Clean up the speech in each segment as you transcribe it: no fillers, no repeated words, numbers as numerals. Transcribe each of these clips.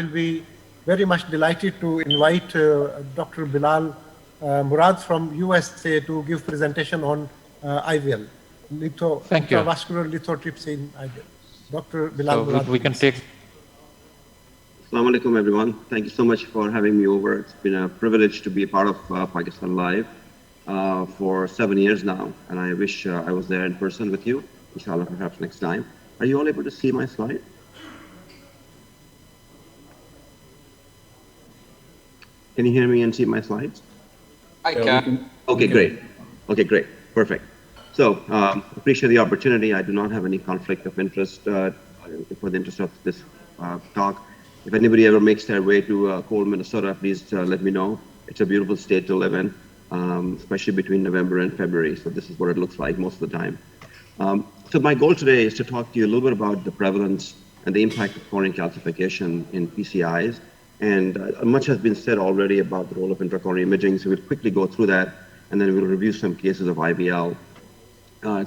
be very much delighted to invite Dr. Bilal Murad from USA to give presentation on IVL, Thank you. intravascular lithotripsy in IVL. Dr. Bilal So Murad. we can take. Assalamu alaikum, everyone. Thank you so much for having me over. It's been a privilege to be a part of Pakistan Live for 7 years now, and I wish I was there in person with you. Inshallah, perhaps next time. Are you all able to see my slide? Can you hear me and see my slides? I can. Okay, great. Okay, great. Perfect. So, appreciate the opportunity. I do not have any conflict of interest for the interest of this talk. If anybody ever makes their way to cold Minnesota, please let me know. It's a beautiful state to live in, especially between November and February. So this is what it looks like most of the time. So my goal today is to talk to you a little bit about the prevalence and the impact of coronary calcification in PCIs. And much has been said already about the role of intracoronary imaging, so we'll quickly go through that, and then we'll review some cases of IVL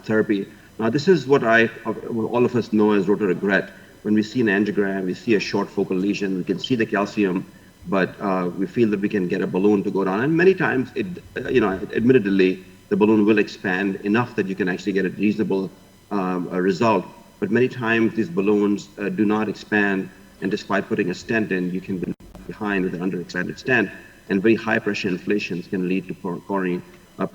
therapy. Now, this is what all of us know as rotor-regret. When we see an angiogram, we see a short focal lesion, we can see the calcium, but we feel that we can get a balloon to go down. And many times, admittedly, the balloon will expand enough that you can actually get a reasonable result. But many times, these balloons do not expand, and despite putting a stent in, you can be behind with an underexpanded stent, and very high pressure inflations can lead to coronary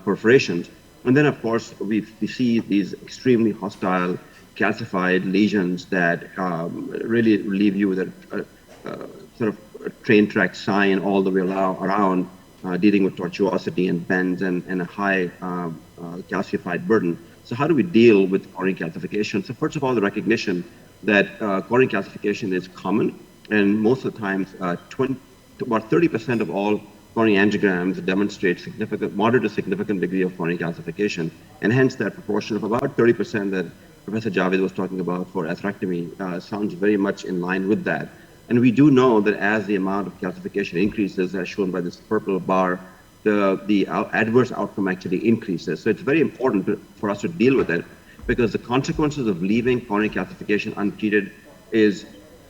perforations. And then, of course, we see these extremely hostile calcified lesions that really leave you with a sort of a train track sign all the way around, dealing with tortuosity and bends and a high calcified burden. So how do we deal with coronary calcification? So first of all, the recognition that coronary calcification is common, and most of the times, about 30% of all coronary angiograms demonstrate moderate to significant degree of coronary calcification, and hence that proportion of about 30% that Professor Javed was talking about for atherectomy sounds very much in line with that. And we do know that as the amount of calcification increases, as shown by this purple bar, the adverse outcome actually increases. So it's very important for us to deal with it, because the consequences of leaving coronary calcification untreated is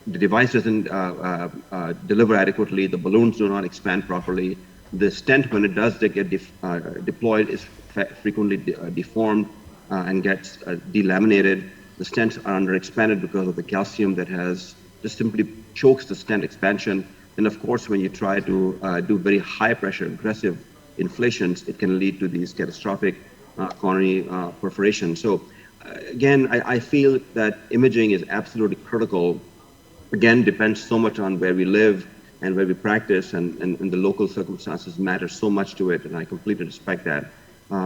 the device doesn't deliver adequately, the balloons do not expand properly, the stent, when it does get deployed, is frequently deformed and gets delaminated. The stents are underexpanded because of the calcium that has just simply chokes the stent expansion. And of course, when you try to do very high pressure, aggressive inflations, it can lead to these catastrophic coronary perforations. So again, I feel that imaging is absolutely critical. Again, depends so much on where we live and where we practice, and the local circumstances matter so much to it, and I completely respect that.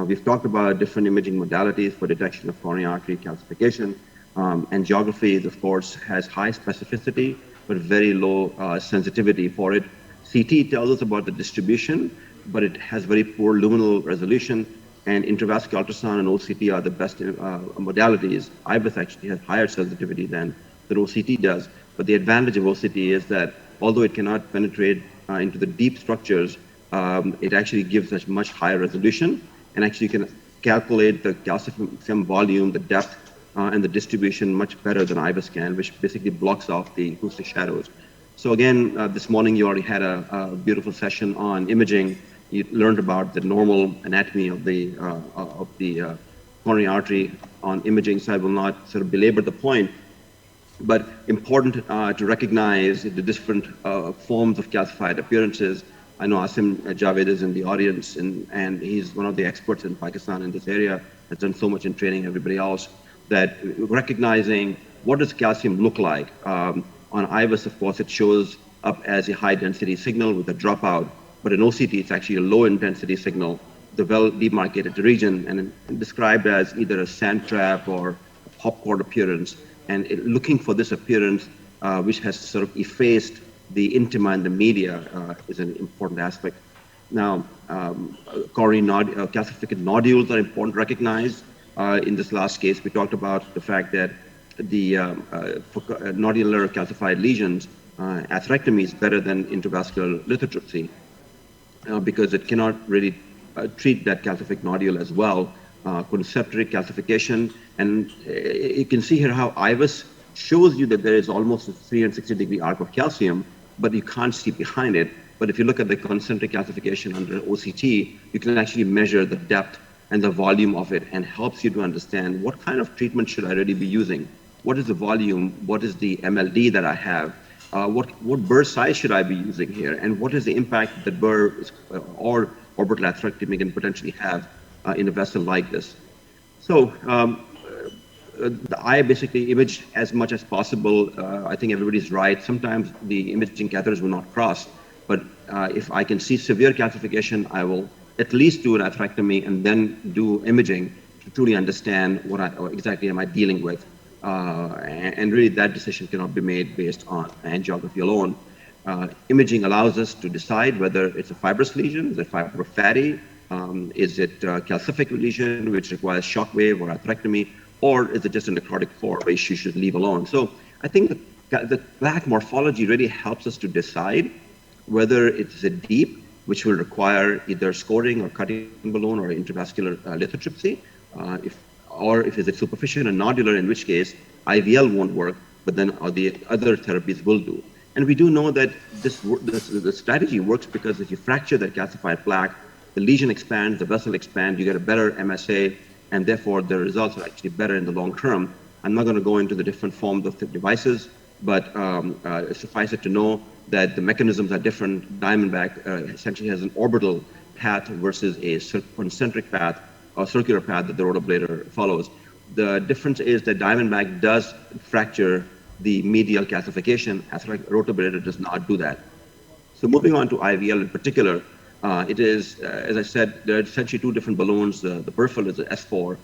We've talked about different imaging modalities for detection of coronary artery calcification. Angiography, of course, has high specificity, but very low sensitivity for it. CT tells us about the distribution, but it has very poor luminal resolution, and intravascular ultrasound and OCT are the best modalities. IVUS actually has higher sensitivity than OCT does, but the advantage of OCT is that although it cannot penetrate into the deep structures, it actually gives us much higher resolution, and actually can calculate the calcium volume, the depth, and the distribution much better than IVUS can, which basically blocks off the acoustic shadows. So again, this morning you already had a beautiful session on imaging. You learned about the normal anatomy of the coronary artery on imaging, so I will not sort of belabor the point. But important to recognize the different forms of calcified appearances. I know Asim Javed is in the audience, and he's one of the experts in Pakistan in this area, has done so much in training everybody else, that recognizing what does calcium look like. On IVUS, of course, it shows up as a high density signal with a dropout, but in OCT, it's actually a low intensity signal, the well demarcated region, and described as either a sand trap or a popcorn appearance. And looking for this appearance, which has sort of effaced the intima and the media, is an important aspect. Now, coronary calcific nodules are important to recognize. In this last case, we talked about the fact that the nodular calcified lesions, atherectomy is better than intravascular lithotripsy because it cannot really treat that calcific nodule as well. Conceptual calcification, and you can see here how IVUS shows you that there is almost a 360-degree arc of calcium, but you can't see behind it. But if you look at the concentric calcification under OCT, you can actually measure the depth and the volume of it, and helps you to understand what kind of treatment should I really be using. What is the volume? What is the MLD that I have? What burr size should I be using here? And what is the impact that burr or orbital atherectomy can potentially have in a vessel like this? So the eye basically imaged as much as possible. I think everybody's right. Sometimes the imaging catheters will not cross, but if I can see severe calcification, I will at least do an atherectomy and then do imaging to truly understand what exactly am I dealing with. And really that decision cannot be made based on angiography alone. Imaging allows us to decide whether it's a fibrous lesion, is it fibrofatty, is it a calcific lesion which requires shock wave or atherectomy, or is it just a necrotic core which you should leave alone? So I think the plaque morphology really helps us to decide whether it's a deep, which will require either scoring or cutting balloon or intravascular lithotripsy, or if it's superficial and nodular, in which case IVL won't work, but then the other therapies will do. And we do know that the strategy works because if you fracture that calcified plaque, the lesion expands, the vessel expands, you get a better MSA, and therefore the results are actually better in the long term. I'm not going to go into the different forms of the devices, but suffice it to know that the mechanisms are different. Diamondback essentially has an orbital path versus a concentric path or circular path that the rotablator follows. The difference is that Diamondback does fracture the medial calcification, as rotablator does not do that. So moving on to IVL in particular, it is, as I said, there are essentially two different balloons. The peripheral is the S4,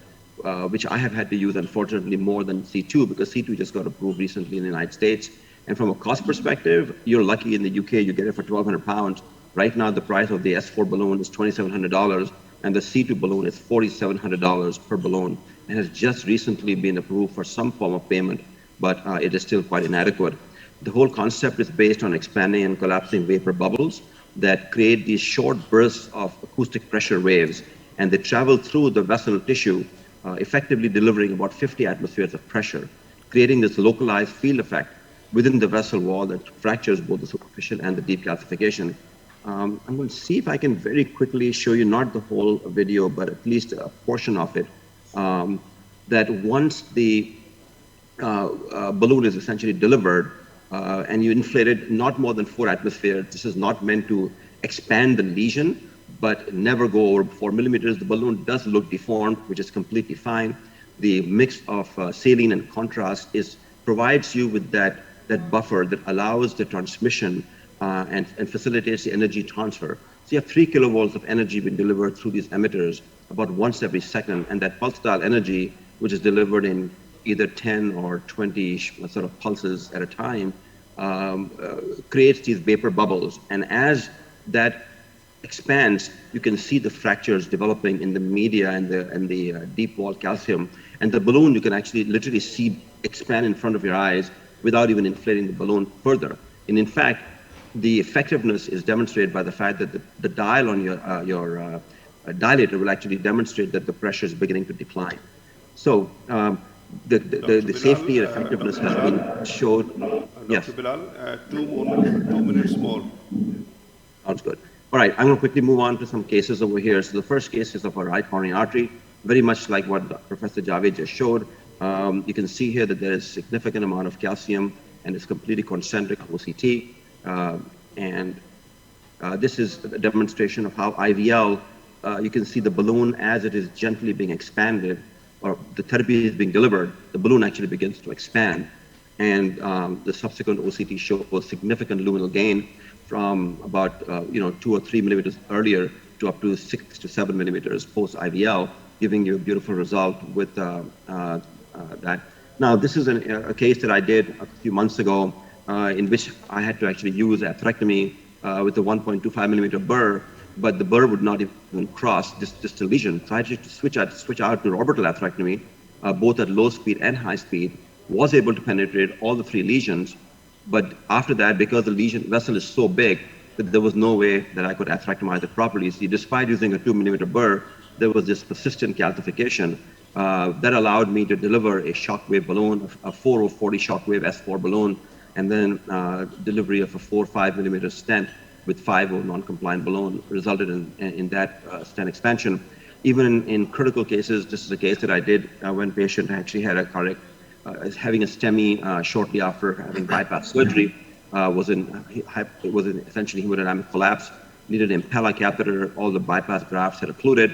which I have had to use, unfortunately, more than C2, because C2 just got approved recently in the United States. And from a cost perspective, you're lucky in the UK, you get it for 1,200 pounds. Right now, the price of the S4 balloon is $2,700, and the C2 balloon is $4,700 per balloon. It has just recently been approved for some form of payment, but it is still quite inadequate. The whole concept is based on expanding and collapsing vapor bubbles that create these short bursts of acoustic pressure waves, and they travel through the vessel tissue, effectively delivering about 50 atmospheres of pressure, creating this localized field effect within the vessel wall that fractures both the superficial and the deep calcification. I'm going to see if I can very quickly show you not the whole video, but at least a portion of it, that once the balloon is essentially delivered and you inflate it not more than 4 atmospheres, this is not meant to expand the lesion, but never go over 4 millimeters. The balloon does look deformed, which is completely fine. The mix of saline and contrast provides you with that buffer that allows the transmission and facilitates the energy transfer. So you have 3 kilovolts of energy being delivered through these emitters about once every second, and that pulse style energy, which is delivered in either 10 or 20 sort of pulses at a time, creates these vapor bubbles. And as that expands, you can see the fractures developing in the media and the deep wall calcium. And the balloon, you can actually literally see expand in front of your eyes without even inflating the balloon further. And in fact, the effectiveness is demonstrated by the fact that the dial on your dilator will actually demonstrate that the pressure is beginning to decline. So the safety and effectiveness has been showed. Yes. Dr. Bilal, 2 minutes more. Sounds good. All right, I'm going to quickly move on to some cases over here. So the first case is of a right coronary artery, very much like what Professor Javed just showed. You can see here that there is a significant amount of calcium, and it's completely concentric OCT. This is a demonstration of how IVL, you can see the balloon as it is gently being expanded, or the therapy is being delivered, the balloon actually begins to expand. And the subsequent OCT shows significant luminal gain from about 2 or 3 millimeters earlier to up to 6 to 7 millimeters post IVL, giving you a beautiful result with that. Now, this is a case that I did a few months ago in which I had to actually use atherectomy with a 1.25 millimeter burr, but the burr would not even cross just a lesion. So I had to switch out to orbital atherectomy, both at low speed and high speed, was able to penetrate all the 3 lesions. But after that, because the lesion vessel is so big, that there was no way that I could atherectomize it properly. See, despite using a 2 millimeter burr, there was this persistent calcification that allowed me to deliver a shockwave balloon, a 4 or 40 shockwave S4 balloon, and then delivery of a 4 or 5 millimeter stent with 5 non-compliant balloon resulted in that stent expansion. Even in critical cases, this is a case that I did when patient actually had a cardiac, having a STEMI shortly after having bypass surgery, was in essentially hemodynamic collapse, needed Impella catheter, all the bypass grafts had occluded,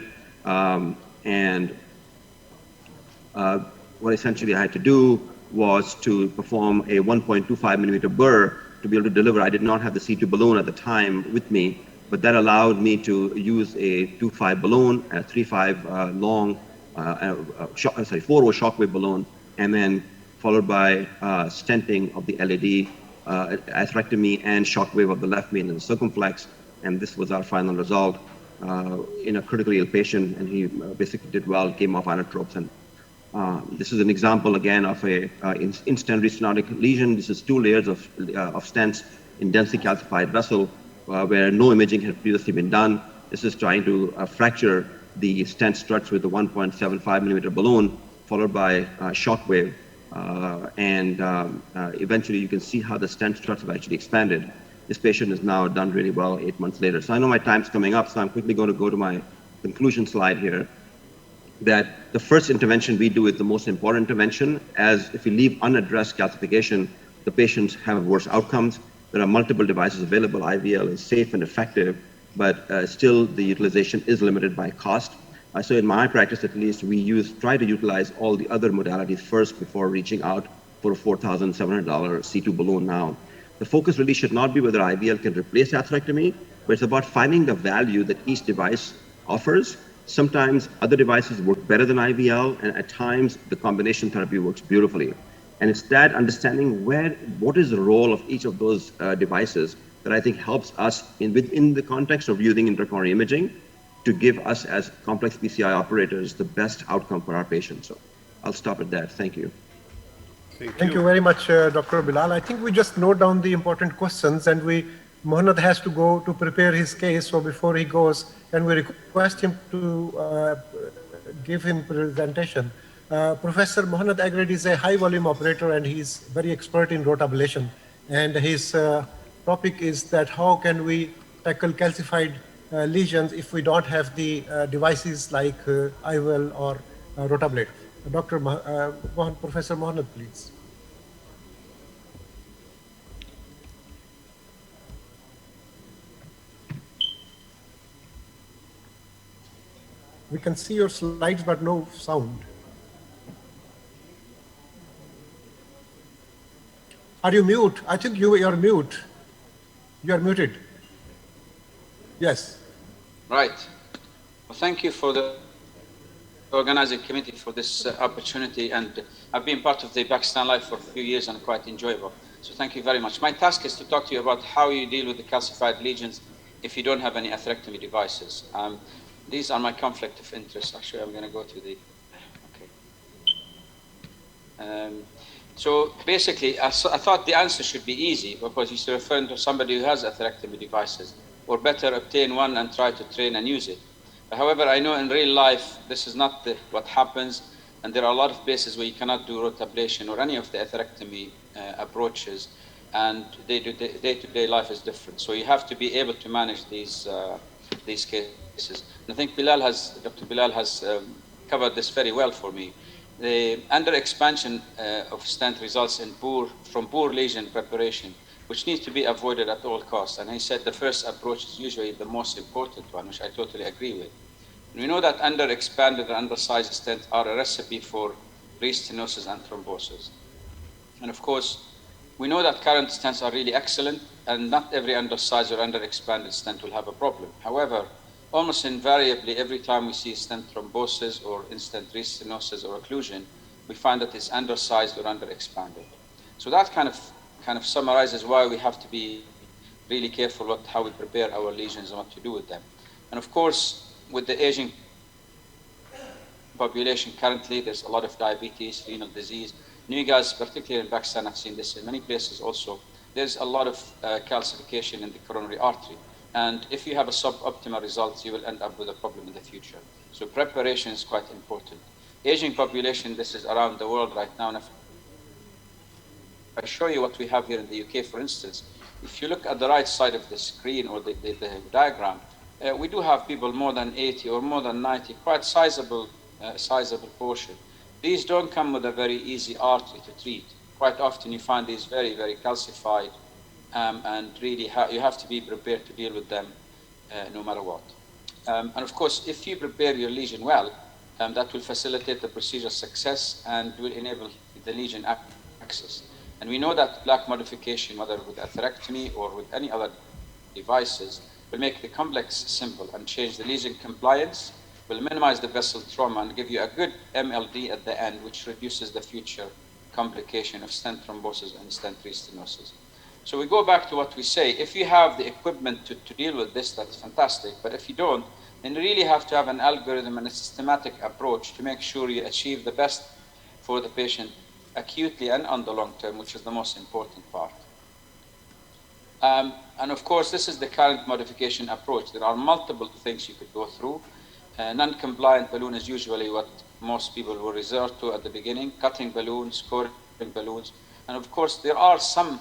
and what essentially I had to do was to perform a 1.25 millimeter burr to be able to deliver. I did not have the C2 balloon at the time with me, but that allowed me to use a 2.5 balloon, a 3.5 long, 4-0 shockwave balloon, and then followed by stenting of the LAD, atherectomy and shockwave of the left main and the circumflex. And this was our final result in a critically ill patient, and he basically did well, came off inotropes. And this is an example again of a in-stent restenotic lesion. This is 2 layers of stents in densely calcified vessel where no imaging had previously been done. This is trying to fracture the stent struts with a 1.75 millimeter balloon, followed by shockwave. Eventually you can see how the stent struts have actually expanded. This patient is now done really well 8 months later. So I know my time's coming up, so I'm quickly going to go to my conclusion slide here, that the first intervention we do is the most important intervention, as if we leave unaddressed calcification, the patients have worse outcomes. There are multiple devices available. IVL is safe and effective, but still the utilization is limited by cost. So in my practice, at least, we try to utilize all the other modalities first before reaching out for a $4,700 C2 balloon now. The focus really should not be whether IVL can replace atherectomy, but it's about finding the value that each device offers. Sometimes other devices work better than IVL, and at times the combination therapy works beautifully. And it's that understanding what is the role of each of those devices that I think helps us within the context of using intracoronary imaging to give us as complex PCI operators the best outcome for our patients. So I'll stop at that. Thank you. Thank you very much, Dr. Bilal. I think we just note down the important questions, and Mohanad has to go to prepare his case. So before he goes, can we request him to give him presentation? Professor Mohanad Agred is a high volume operator, and he's very expert in rotablation. And his topic is that how can we tackle calcified lesions if we don't have the devices like IVL or rotablate. Professor Mohanad, please. We can see your slides, but no sound. Are you mute? I think you are mute. You are muted. Yes. Right. Well, thank you for the organizing committee for this opportunity, and I've been part of the Pakistan Life for a few years and quite enjoyable. So thank you very much. My task is to talk to you about how you deal with the calcified lesions if you don't have any atherectomy devices. These are my conflict of interest. Actually, I'm going to go to the, okay. So basically, I thought the answer should be easy because he's referring to somebody who has atherectomy devices, or better obtain one and try to train and use it. However, I know in real life, this is not what happens, and there are a lot of places where you cannot do rotablation or any of the atherectomy approaches, and day-to-day life is different. So you have to be able to manage these cases. And I think Dr. Bilal has covered this very well for me. The under-expansion of stent results in from poor lesion preparation, which needs to be avoided at all costs. And he said the first approach is usually the most important one, which I totally agree with. And we know that under-expanded and undersized stents are a recipe for restenosis and thrombosis. And of course, we know that current stents are really excellent, and not every undersized or under-expanded stent will have a problem. However, almost invariably, every time we see stent thrombosis or in-stent restenosis or occlusion, we find that it's undersized or under-expanded. So that kind of summarizes why we have to be really careful how we prepare our lesions and what to do with them. And of course, with the aging population currently, there's a lot of diabetes, renal disease. And you guys, particularly in Pakistan, I've seen this in many places also. There's a lot of calcification in the coronary artery. And if you have a suboptimal result, you will end up with a problem in the future. So preparation is quite important. Aging population, this is around the world right now. I show you what we have here in the UK, for instance. If you look at the right side of the screen or the diagram, we do have people more than 80 or more than 90, quite sizable portion. These don't come with a very easy artery to treat. Quite often you find these very, very calcified, and really you have to be prepared to deal with them no matter what. And of course, if you prepare your lesion well, that will facilitate the procedure success and will enable the lesion access. And we know that plaque modification, whether with atherectomy or with any other devices, will make the complex simple and change the lesion compliance, will minimize the vessel trauma and give you a good MLD at the end, which reduces the future complication of stent thrombosis and stent restenosis. So we go back to what we say. If you have the equipment to deal with this, that's fantastic. But if you don't, then you really have to have an algorithm and a systematic approach to make sure you achieve the best for the patient acutely and on the long term, which is the most important part. And of course, this is the current modification approach. There are multiple things you could go through. Non-compliant balloon is usually what most people will resort to at the beginning, cutting balloons, scoring balloons. And of course, there are some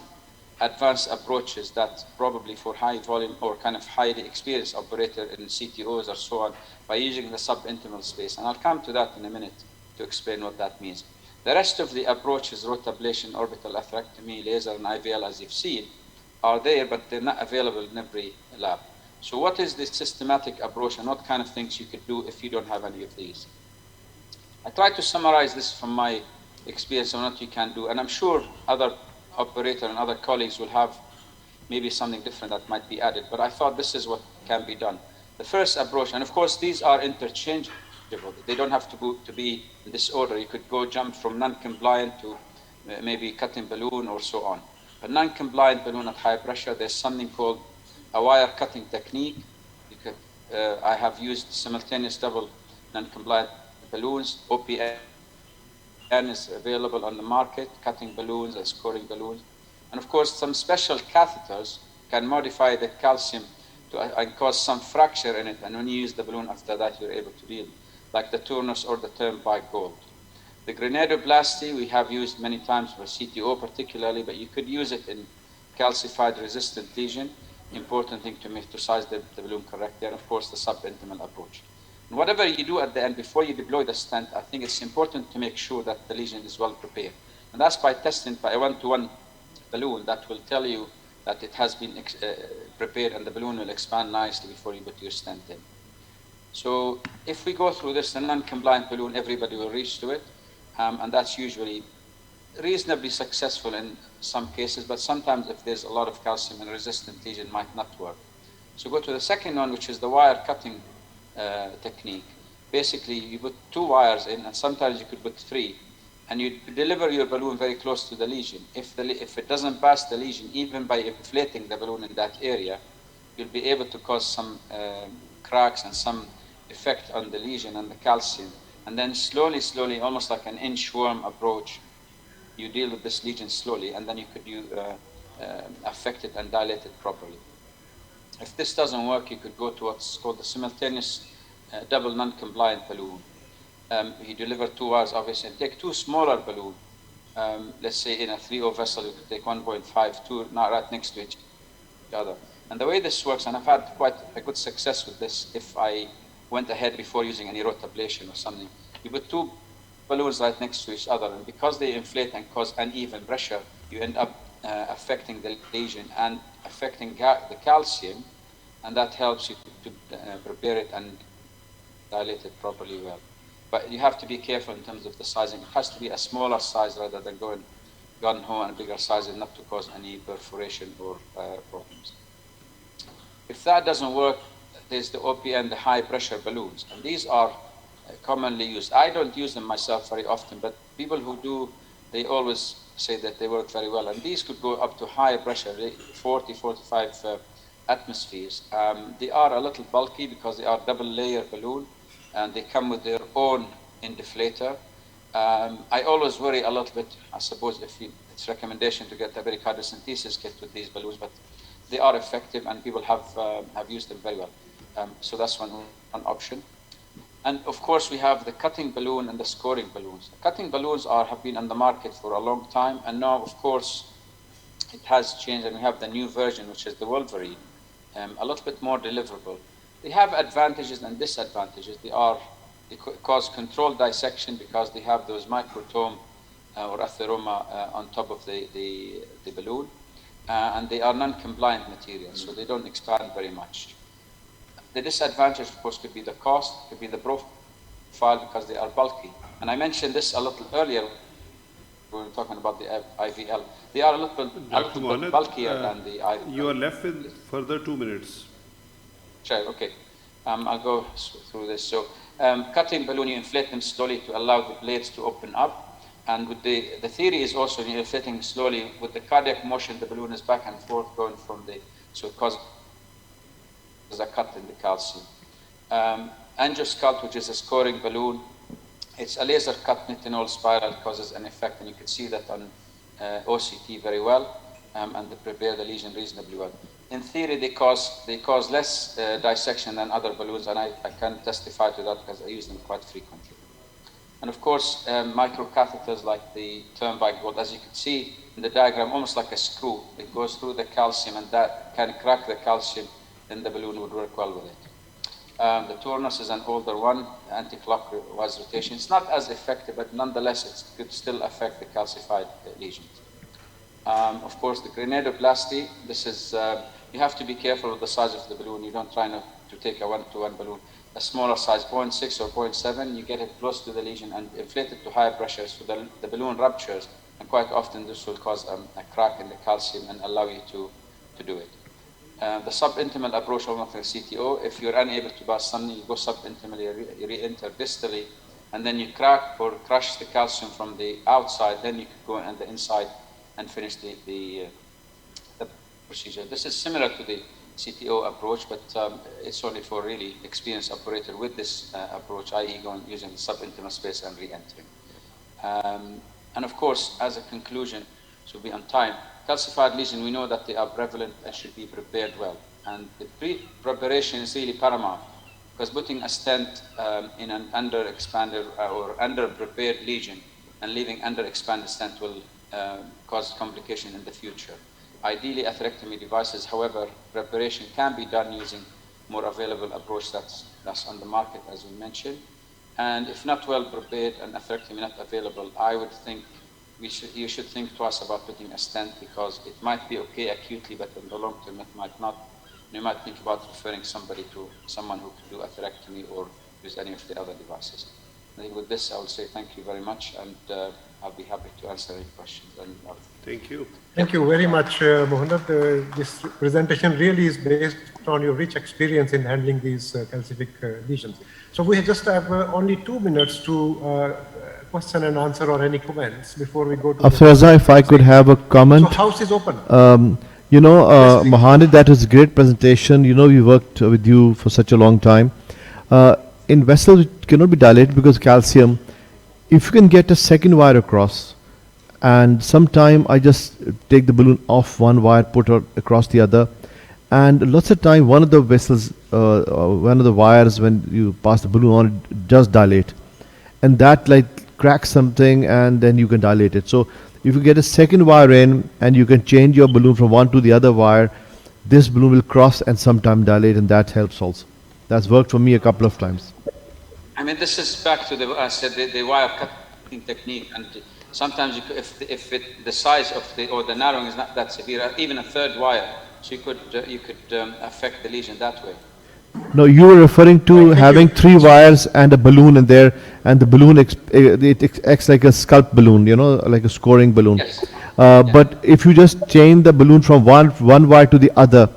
advanced approaches that probably for high volume or kind of highly experienced operator in CTOs or so on, by using the subintimal space. And I'll come to that in a minute to explain what that means. The rest of the approaches, rotablation, orbital atherectomy, laser, and IVL, as you've seen, are there, but they're not available in every lab. So what is the systematic approach and what kind of things you could do if you don't have any of these? I try to summarize this from my experience on what you can do, and I'm sure other operator and other colleagues will have maybe something different that might be added, but I thought this is what can be done. The first approach, and of course these are interchangeable. They don't have to be in this order. You could go jump from non-compliant to maybe cutting balloon or so on. But non-compliant balloon at high pressure, there's something called a wire cutting technique. You could, I have used simultaneous double non-compliant balloons. OPN is available on the market, cutting balloons and scoring balloons. And of course, some special catheters can modify the calcium and cause some fracture in it. And when you use the balloon after that, you're able to deal, like the Turnus or the Turnpike Gold. The Granadoplasty we have used many times for CTO particularly, but you could use it in calcified resistant lesion. Important thing to size the balloon correctly, and of course the subintimal approach. And whatever you do at the end, before you deploy the stent, I think it's important to make sure that the lesion is well prepared. And that's by testing by a one-to-one balloon that will tell you that it has been prepared and the balloon will expand nicely before you put your stent in. So if we go through this, the non-compliant balloon, everybody will reach to it. And that's usually reasonably successful in some cases, but sometimes if there's a lot of calcium and resistant lesion, might not work. So go to the second one, which is the wire cutting technique. Basically, you put 2 wires in, and sometimes you could put 3, and you deliver your balloon very close to the lesion. If it doesn't pass the lesion, even by inflating the balloon in that area, you'll be able to cause some cracks and some effect on the lesion and the calcium. And then slowly, almost like an inchworm approach, you deal with this lesion slowly, and then you could affect it and dilate it properly. If this doesn't work, you could go to what's called the simultaneous double non-compliant balloon. You deliver 2 wires, obviously, and take 2 smaller balloons. Let's say in a 3O vessel, you could take 1.5, 2 right next to each other. And the way this works, and I've had quite a good success with this, if I went ahead before using any rotablation or something, you put 2 balloons right next to each other, and because they inflate and cause uneven pressure, you end up affecting the lesion and affecting the calcium, and that helps you to prepare it and dilate it properly well. But you have to be careful in terms of the sizing. It has to be a smaller size rather than going gun-ho and a bigger size, and not to cause any perforation or problems. If that doesn't work, there's the OPN, the high pressure balloons, and these are commonly used. I don't use them myself very often, but people who do, they always say that they work very well. And these could go up to higher pressure, 40, 45 atmospheres. They are a little bulky because they are double layer balloon, and they come with their own indiflator. I always worry a little bit, I suppose, it's recommendation to get a pericardocentesis kit with these balloons, but they are effective and people have used them very well. So that's one option. And of course, we have the cutting balloon and the scoring balloons. The cutting balloons have been on the market for a long time, and now, of course, it has changed, and we have the new version, which is the Wolverine, a little bit more deliverable. They have advantages and disadvantages. They cause controlled dissection because they have those microtome or atheroma on top of the balloon, and they are non-compliant materials, so they don't expand very much. The disadvantage, of course, could be the cost, could be the profile, because they are bulky. And I mentioned this a little earlier when we were talking about the IVL. They are a little bit bulkier than the IVL. You are left with further 2 minutes. Sure, okay. I'll go through this. So, cutting balloon, you inflate them slowly to allow the blades to open up. And with the theory is also you're inflating slowly. With the cardiac motion, the balloon is back and forth going from so it causes a cut in the calcium. Angiosculpt, which is a scoring balloon, it's a laser cut nitinol spiral, causes an effect, and you can see that on OCT very well, and they prepare the lesion reasonably well. In theory, they cause less dissection than other balloons, and I can testify to that because I use them quite frequently. And of course, microcatheters like the turnback bolt, as you can see in the diagram, almost like a screw. It goes through the calcium, and that can crack the calcium, then the balloon would work well with it. The Turnus is an older one, anti-clockwise rotation. It's not as effective, but nonetheless, it could still affect the calcified lesions. Of course, the Granadoplasty, this is, you have to be careful with the size of the balloon. You don't try to take a 1-to-1 balloon. A smaller size, 0.6 or 0.7, you get it close to the lesion and inflate it to higher pressure, so the balloon ruptures, and quite often this will cause a crack in the calcium and allow you to do it. The subintimal approach of the CTO, if you're unable to pass something, you go subintimally, you re-enter distally, and then you crack or crush the calcium from the outside, then you could go on the inside and finish the procedure. This is similar to the CTO approach, but it's only for really experienced operator with this approach, i.e. using the subintimal space and re-entering. And of course, as a conclusion, to be on time, calcified lesion, we know that they are prevalent and should be prepared well. And the pre-preparation is really paramount, because putting a stent in an under-expanded or under-prepared lesion and leaving under-expanded stent will cause complication in the future. Ideally, atherectomy devices, however, preparation can be done using more available approach that's on the market, as we mentioned. And if not well prepared and atherectomy not available, I would think you should think twice about putting a stent, because it might be okay acutely, but in the long term it might not. You might think about referring somebody to someone who can do atherectomy or use any of the other devices. I think with this, I will say thank you very much, and I'll be happy to answer any questions. Thank you. Thank you very much, Mohanad. This presentation really is based on your rich experience in handling these calcific lesions. So we just have only 2 minutes to question and answer or any comments before we go to Afraza, if I could have a comment. So house is open. Mohanad, that was a great presentation. We worked with you for such a long time. In vessels, it cannot be dilated because calcium. If you can get a second wire across, and sometime I just take the balloon off one wire, put it across the other, and lots of time one of the vessels, one of the wires, when you pass the balloon on, it does dilate, and that like cracks something, and then you can dilate it. So if you get a second wire in and you can change your balloon from one to the other wire, this balloon will cross and sometime dilate, and that helps also. That's worked for me a couple of times. I mean, this is back to the wire cutting technique, and sometimes if the size of the narrowing is not that severe, even a third wire, so you could affect the lesion that way. No, you were referring to having 3 wires and a balloon in there, and the balloon it acts like a sculpt balloon, like a scoring balloon. Yes. But if you just change the balloon from one wire to the other,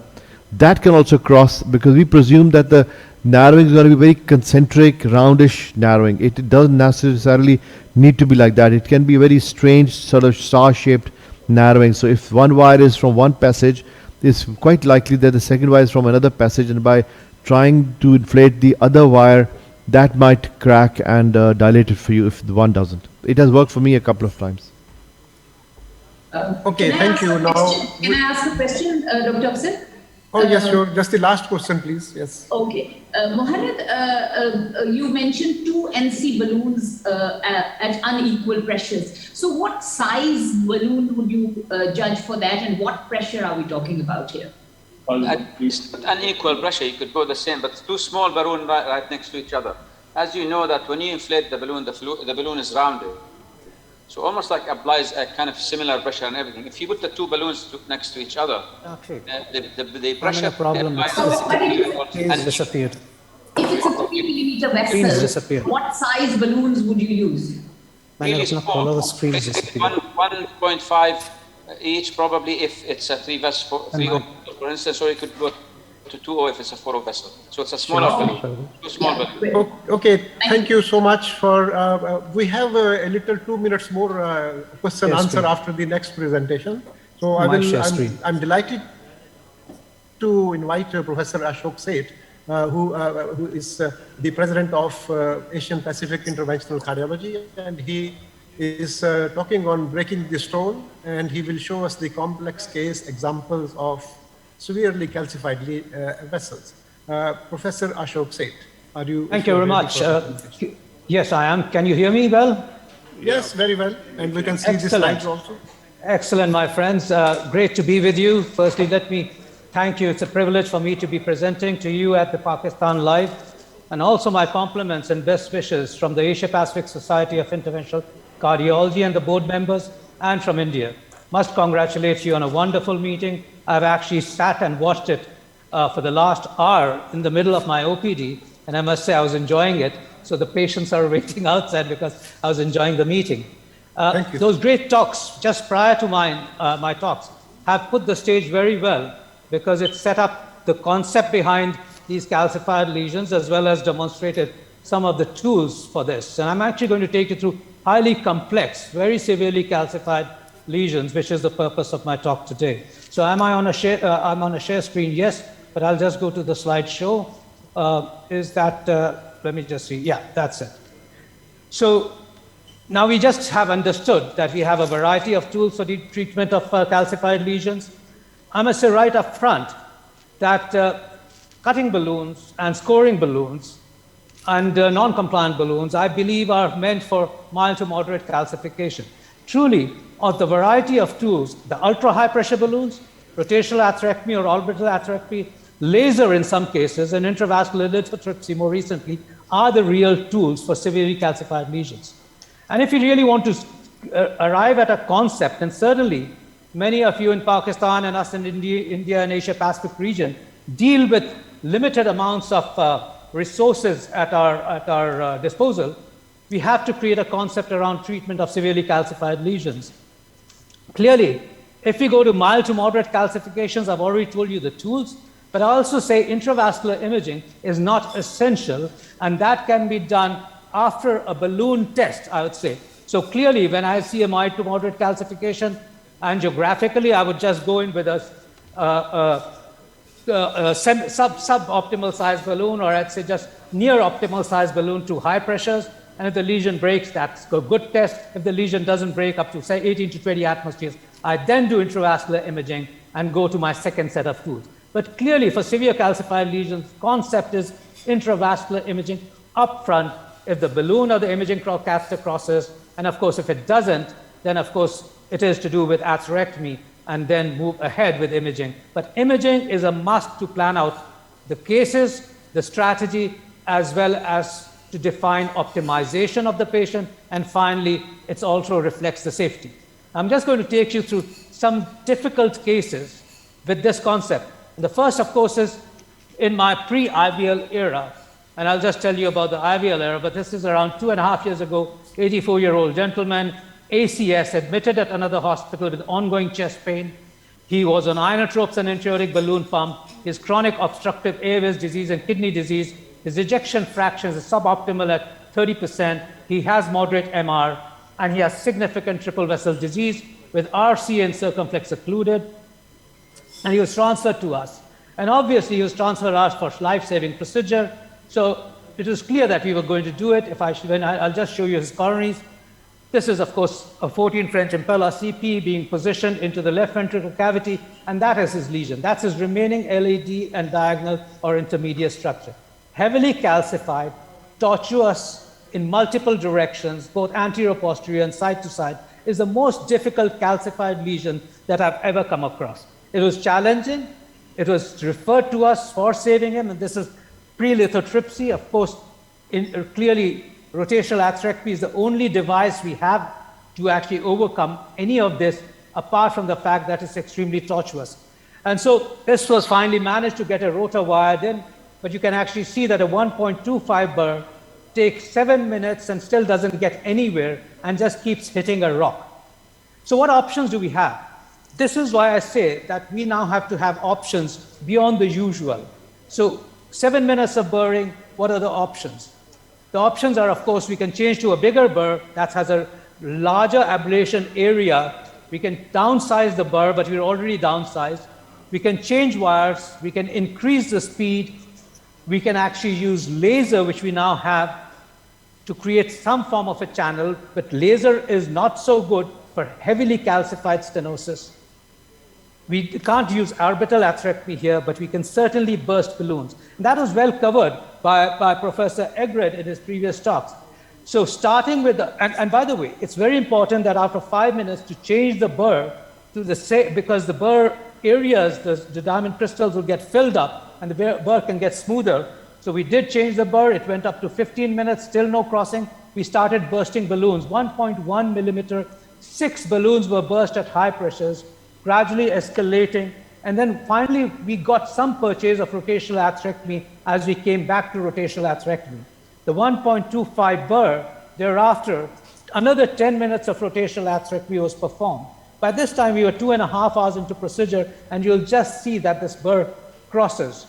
that can also cross, because we presume that the narrowing is going to be very concentric, roundish narrowing. It doesn't necessarily need to be like that. It can be a very strange sort of star-shaped narrowing. So if one wire is from one passage, it's quite likely that the second wire is from another passage, and by trying to inflate the other wire, that might crack and dilate it for you if the one doesn't. It has worked for me a couple of times. Okay, thank you. Now, can I ask a question, Dr. Afzal? Oh, yes, sure. Just the last question, please. Yes. Okay. Mohammed, you mentioned 2 NC balloons at unequal pressures. So what size balloon would you judge for that, and what pressure are we talking about here? At unequal pressure, you could go the same, but two small balloons right next to each other. As you know that when you inflate the balloon, the balloon is rounded. So almost like applies a kind of similar pressure and everything. If you put the two balloons next to each other, the pressure... problem. It's disappeared. If it's a 3 millimeter vessel, what size balloons would you use? Really small. 1.5 each, probably, if it's a 3 vessel, for instance, or you could go to 2 if it's a 4 vessel. So it's a smaller balloon. Too small balloon. Okay, thank you so much for, we have a little 2 minutes more question answer after the next presentation. So I'm delighted to invite Professor Ashok Seth, who is the president of Asian Pacific Interventional Cardiology, and he is talking on breaking the stone, and he will show us the complex case examples of severely calcified vessels. Professor Ashok Seth, are you? Thank you very much. Yes, I am. Can you hear me well? Yes, very well. And we can see the slides also. Excellent, my friends. Great to be with you. Firstly, let me thank you. It's a privilege for me to be presenting to you at the Pakistan Live, and also my compliments and best wishes from the Asia Pacific Society of Interventional Cardiology and the board members, and from India. Must congratulate you on a wonderful meeting. I've actually sat and watched it for the last hour in the middle of my OPD, and I must say I was enjoying it. So the patients are waiting outside because I was enjoying the meeting. Thank you. Those great talks just prior to my talks have put the stage very well, because it set up the concept behind these calcified lesions, as well as demonstrated some of the tools for this. And I'm actually going to take you through highly complex, very severely calcified lesions, which is the purpose of my talk today. So am I on a share? I'm on a share screen, yes, but I'll just go to the slideshow. Let me just see. Yeah, that's it. So now we just have understood that we have a variety of tools for the treatment of calcified lesions. I must say right up front that cutting balloons and scoring balloons and non-compliant balloons, I believe, are meant for mild to moderate calcification. Truly, of the variety of tools, the ultra-high pressure balloons, rotational atherectomy or orbital atherectomy, laser in some cases, and intravascular lithotripsy more recently, are the real tools for severely calcified lesions. And if you really want to arrive at a concept, and certainly many of you in Pakistan and us in India and Asia Pacific region deal with limited amounts of resources at our disposal, we have to create a concept around treatment of severely calcified lesions. Clearly, if we go to mild to moderate calcifications, I've already told you the tools, but I also say intravascular imaging is not essential, and that can be done after a balloon test, I would say. So clearly, when I see a mild to moderate calcification, angiographically, I would just go in with a suboptimal size balloon, or I'd say just near optimal size balloon to high pressures. And if the lesion breaks, that's a good test. If the lesion doesn't break up to, say, 18 to 20 atmospheres, I then do intravascular imaging and go to my second set of tools. But clearly, for severe calcified lesions, concept is intravascular imaging upfront if the balloon or the imaging catheter crosses. And of course, if it doesn't, then of course, it is to do with atherectomy and then move ahead with imaging. But imaging is a must to plan out the cases, the strategy, as well as to define optimization of the patient, and finally, it also reflects the safety. I'm just going to take you through some difficult cases with this concept. And the first, of course, is in my pre-IVL era, and I'll just tell you about the IVL era, but this is around 2.5 years ago, 84-year-old gentleman, ACS, admitted at another hospital with ongoing chest pain. He was on inotropes and intra-aortic balloon pump. His chronic obstructive airways disease and kidney disease. His ejection fractions is suboptimal at 30%. He has moderate MR, and he has significant triple vessel disease with RC and circumflex occluded. And he was transferred to us. And obviously, he was transferred to us for life-saving procedure. So it was clear that we were going to do it. I'll just show you his coronaries. This is, of course, a 14 French impeller CP being positioned into the left ventricular cavity, and that is his lesion. That's his remaining LAD and diagonal or intermediate structure. Heavily calcified, tortuous in multiple directions, both anterior, posterior, and side to side, is the most difficult calcified lesion that I've ever come across. It was challenging. It was referred to us for saving him, and this is pre-lithotripsy. Of course, clearly, rotational atherectomy is the only device we have to actually overcome any of this, apart from the fact that it's extremely tortuous. And so this was finally managed to get a rotor wired in, but you can actually see that a 1.25 burr takes 7 minutes and still doesn't get anywhere and just keeps hitting a rock. So what options do we have? This is why I say that we now have to have options beyond the usual. So 7 minutes of burring, what are the options? The options are, of course, we can change to a bigger burr that has a larger ablation area. We can downsize the burr, but we're already downsized. We can change wires. We can increase the speed. We can actually use laser, which we now have, to create some form of a channel, but laser is not so good for heavily calcified stenosis. We can't use orbital atherectomy here, but we can certainly burst balloons. And that was well covered by Professor Egred in his previous talks. So starting with, and by the way, it's very important that after 5 minutes to change the burr to because the burr areas, the diamond crystals will get filled up and the burr can get smoother. So we did change the burr. It went up to 15 minutes, still no crossing. We started bursting balloons, 1.1 millimeter. 6 balloons were burst at high pressures, gradually escalating. And then finally, we got some purchase of rotational atherectomy as we came back to rotational atherectomy. The 1.25 burr, thereafter, another 10 minutes of rotational atherectomy was performed. By this time, we were 2.5 hours into procedure, and you'll just see that this burr crosses.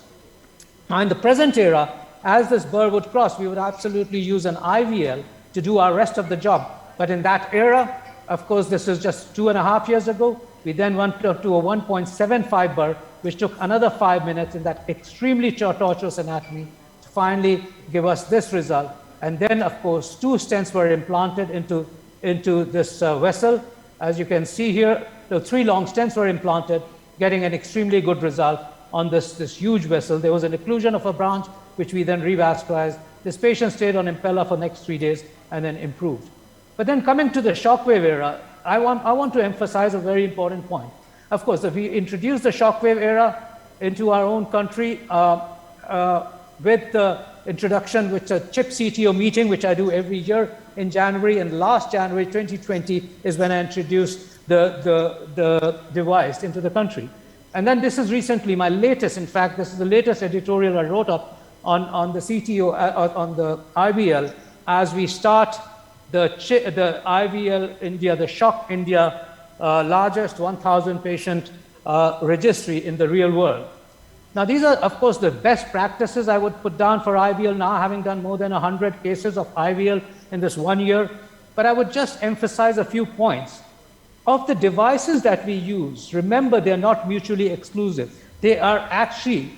Now, in the present era, as this burr would cross, we would absolutely use an IVL to do our rest of the job. But in that era, of course, this is just 2.5 years ago, we then went to a 1.75 burr, which took another 5 minutes in that extremely tortuous anatomy to finally give us this result. And then, of course, 2 stents were implanted into this vessel. As you can see here, the 3 long stents were implanted, getting an extremely good result on this huge vessel. There was an occlusion of a branch, which we then revascularized. This patient stayed on impeller for the next 3 days and then improved. But then coming to the shockwave era, I want to emphasize a very important point. Of course, if we introduce the shockwave era into our own country with the introduction, which a CHIP CTO meeting, which I do every year in January, and last January 2020 is when I introduced the device into the country. And then this is recently my latest, in fact, this is the latest editorial I wrote up on the CTO, on the IVL, as we start the IVL India, the Shock India, largest 1,000 patient registry in the real world. Now, these are, of course, the best practices I would put down for IVL now, having done more than 100 cases of IVL in this 1 year. But I would just emphasize a few points. Of the devices that we use, remember, they're not mutually exclusive. They are actually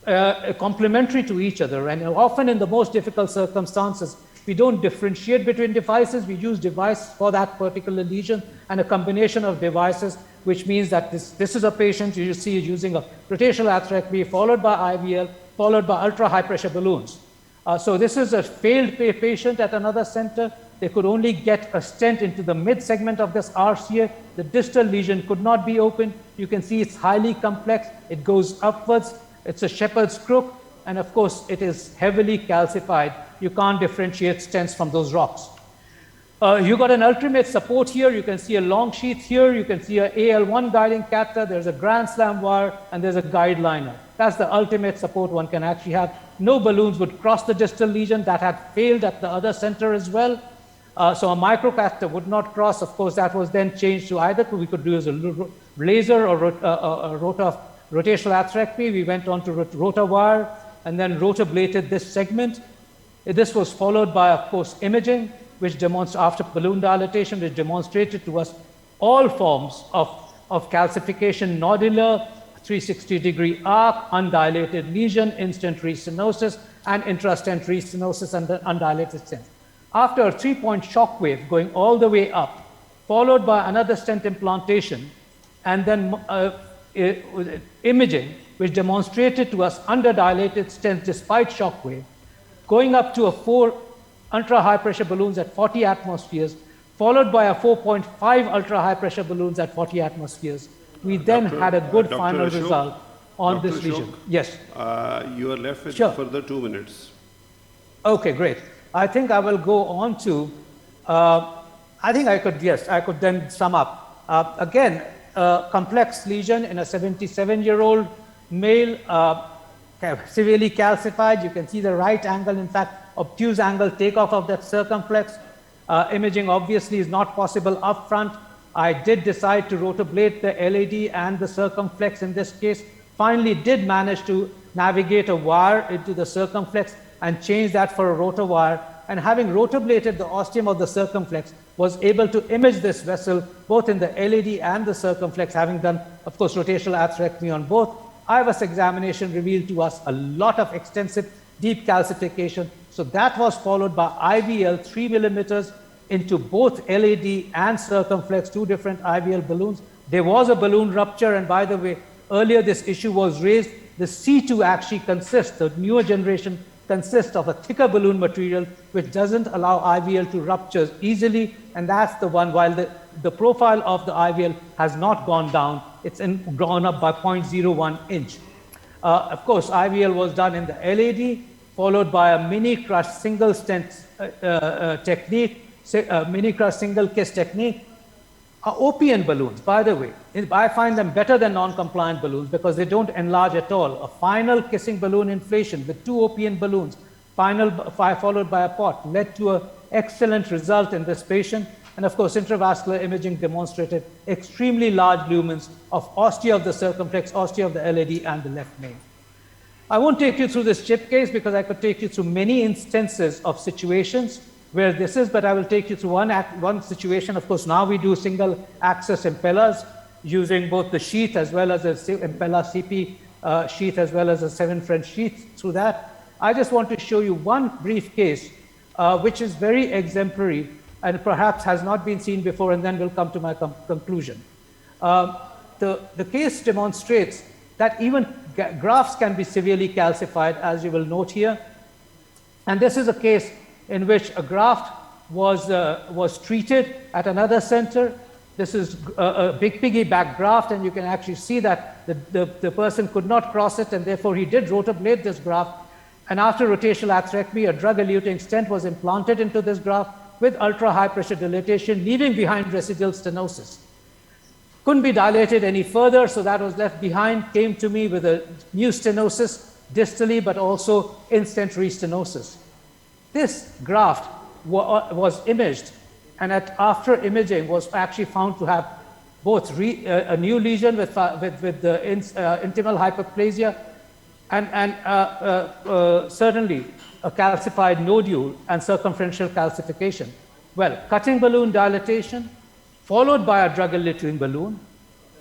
complementary to each other. And often in the most difficult circumstances, we don't differentiate between devices. We use device for that particular lesion and a combination of devices, which means that this is a patient you see using a rotational atherectomy followed by IVL, followed by ultra high pressure balloons. So this is a failed patient at another center. They could only get a stent into the mid segment of this RCA. The distal lesion could not be opened. You can see it's highly complex. It goes upwards. It's a shepherd's crook. And of course, it is heavily calcified. You can't differentiate stents from those rocks. You got an ultimate support here. You can see a long sheath here. You can see a AL1 guiding catheter. There's a Grand Slam wire, and there's a guide liner. That's the ultimate support one can actually have. No balloons would cross the distal lesion. That had failed at the other center as well. So a microcatheter would not cross. Of course, that was then changed to either we could do as a laser or rotational atherectomy. We went on to rotor wire and then rotor-bladed this segment. This was followed by, of course, imaging, which demonstrated after balloon dilatation, which demonstrated to us all forms of calcification, nodular, 360-degree arc, undilated lesion, instant restenosis, and intrastent restenosis and undilated stent. After a 3-point shock wave going all the way up, followed by another stent implantation, and then imaging, which demonstrated to us underdilated stents despite shock wave, going up to 4 ultra-high pressure balloons at 40 atmospheres, followed by a 4.5 ultra-high pressure balloons at 40 atmospheres. We then had a good final result on this lesion. Yes. You are left with further 2 minutes. Okay, great. I think I will go on to, I think I could, yes, I could then sum up. Again, complex lesion in a 77-year-old male, severely calcified. You can see the right angle, in fact, obtuse angle takeoff of that circumflex. Imaging obviously is not possible up front. I did decide to rotablate the LAD and the circumflex in this case. Finally did manage to navigate a wire into the circumflex and change that for a rotowire. And having rotablated the ostium of the circumflex, was able to image this vessel both in the LAD and the circumflex, having done, of course, rotational atherectomy on both. IVUS examination revealed to us a lot of extensive deep calcification. So that was followed by IVL 3 millimeters into both LAD and circumflex, 2 different IVL balloons. There was a balloon rupture, and by the way, earlier this issue was raised. The C2 actually consists, the newer generation consists of a thicker balloon material which doesn't allow IVL to rupture easily, and that's the one, while the profile of the IVL has not gone down, it's gone up by 0.01 inch. Of course, IVL was done in the LAD, followed by a mini crush single stent technique, mini crush single kiss technique. OPN balloons, by the way, I find them better than non-compliant balloons because they don't enlarge at all. A final kissing balloon inflation with 2 OPN balloons, followed by a pot, led to an excellent result in this patient. And of course, intravascular imaging demonstrated extremely large lumens of ostia of the circumflex, ostia of the LAD, and the left main. I won't take you through this chip case because I could take you through many instances of situations where this is, but I will take you through one situation. Of course, now we do single access impellers using both the sheath as well as a impeller CP sheath as well as a 7 French sheath through that. I just want to show you one brief case which is very exemplary and perhaps has not been seen before, and then we'll come to my conclusion. The case demonstrates that even grafts can be severely calcified, as you will note here. And this is a case in which a graft was treated at another center. This is a big piggyback graft, and you can actually see that the person could not cross it, and therefore he did rotablate this graft. And after rotational atherectomy, a drug-eluting stent was implanted into this graft with ultra-high pressure dilatation, leaving behind residual stenosis. Couldn't be dilated any further, so that was left behind, came to me with a new stenosis distally, but also in-stent restenosis. This graft was imaged, and after imaging was actually found to have both a new lesion with the intimal hyperplasia and certainly a calcified nodule and circumferential calcification. Well, cutting balloon dilatation, followed by a drug-eluting balloon,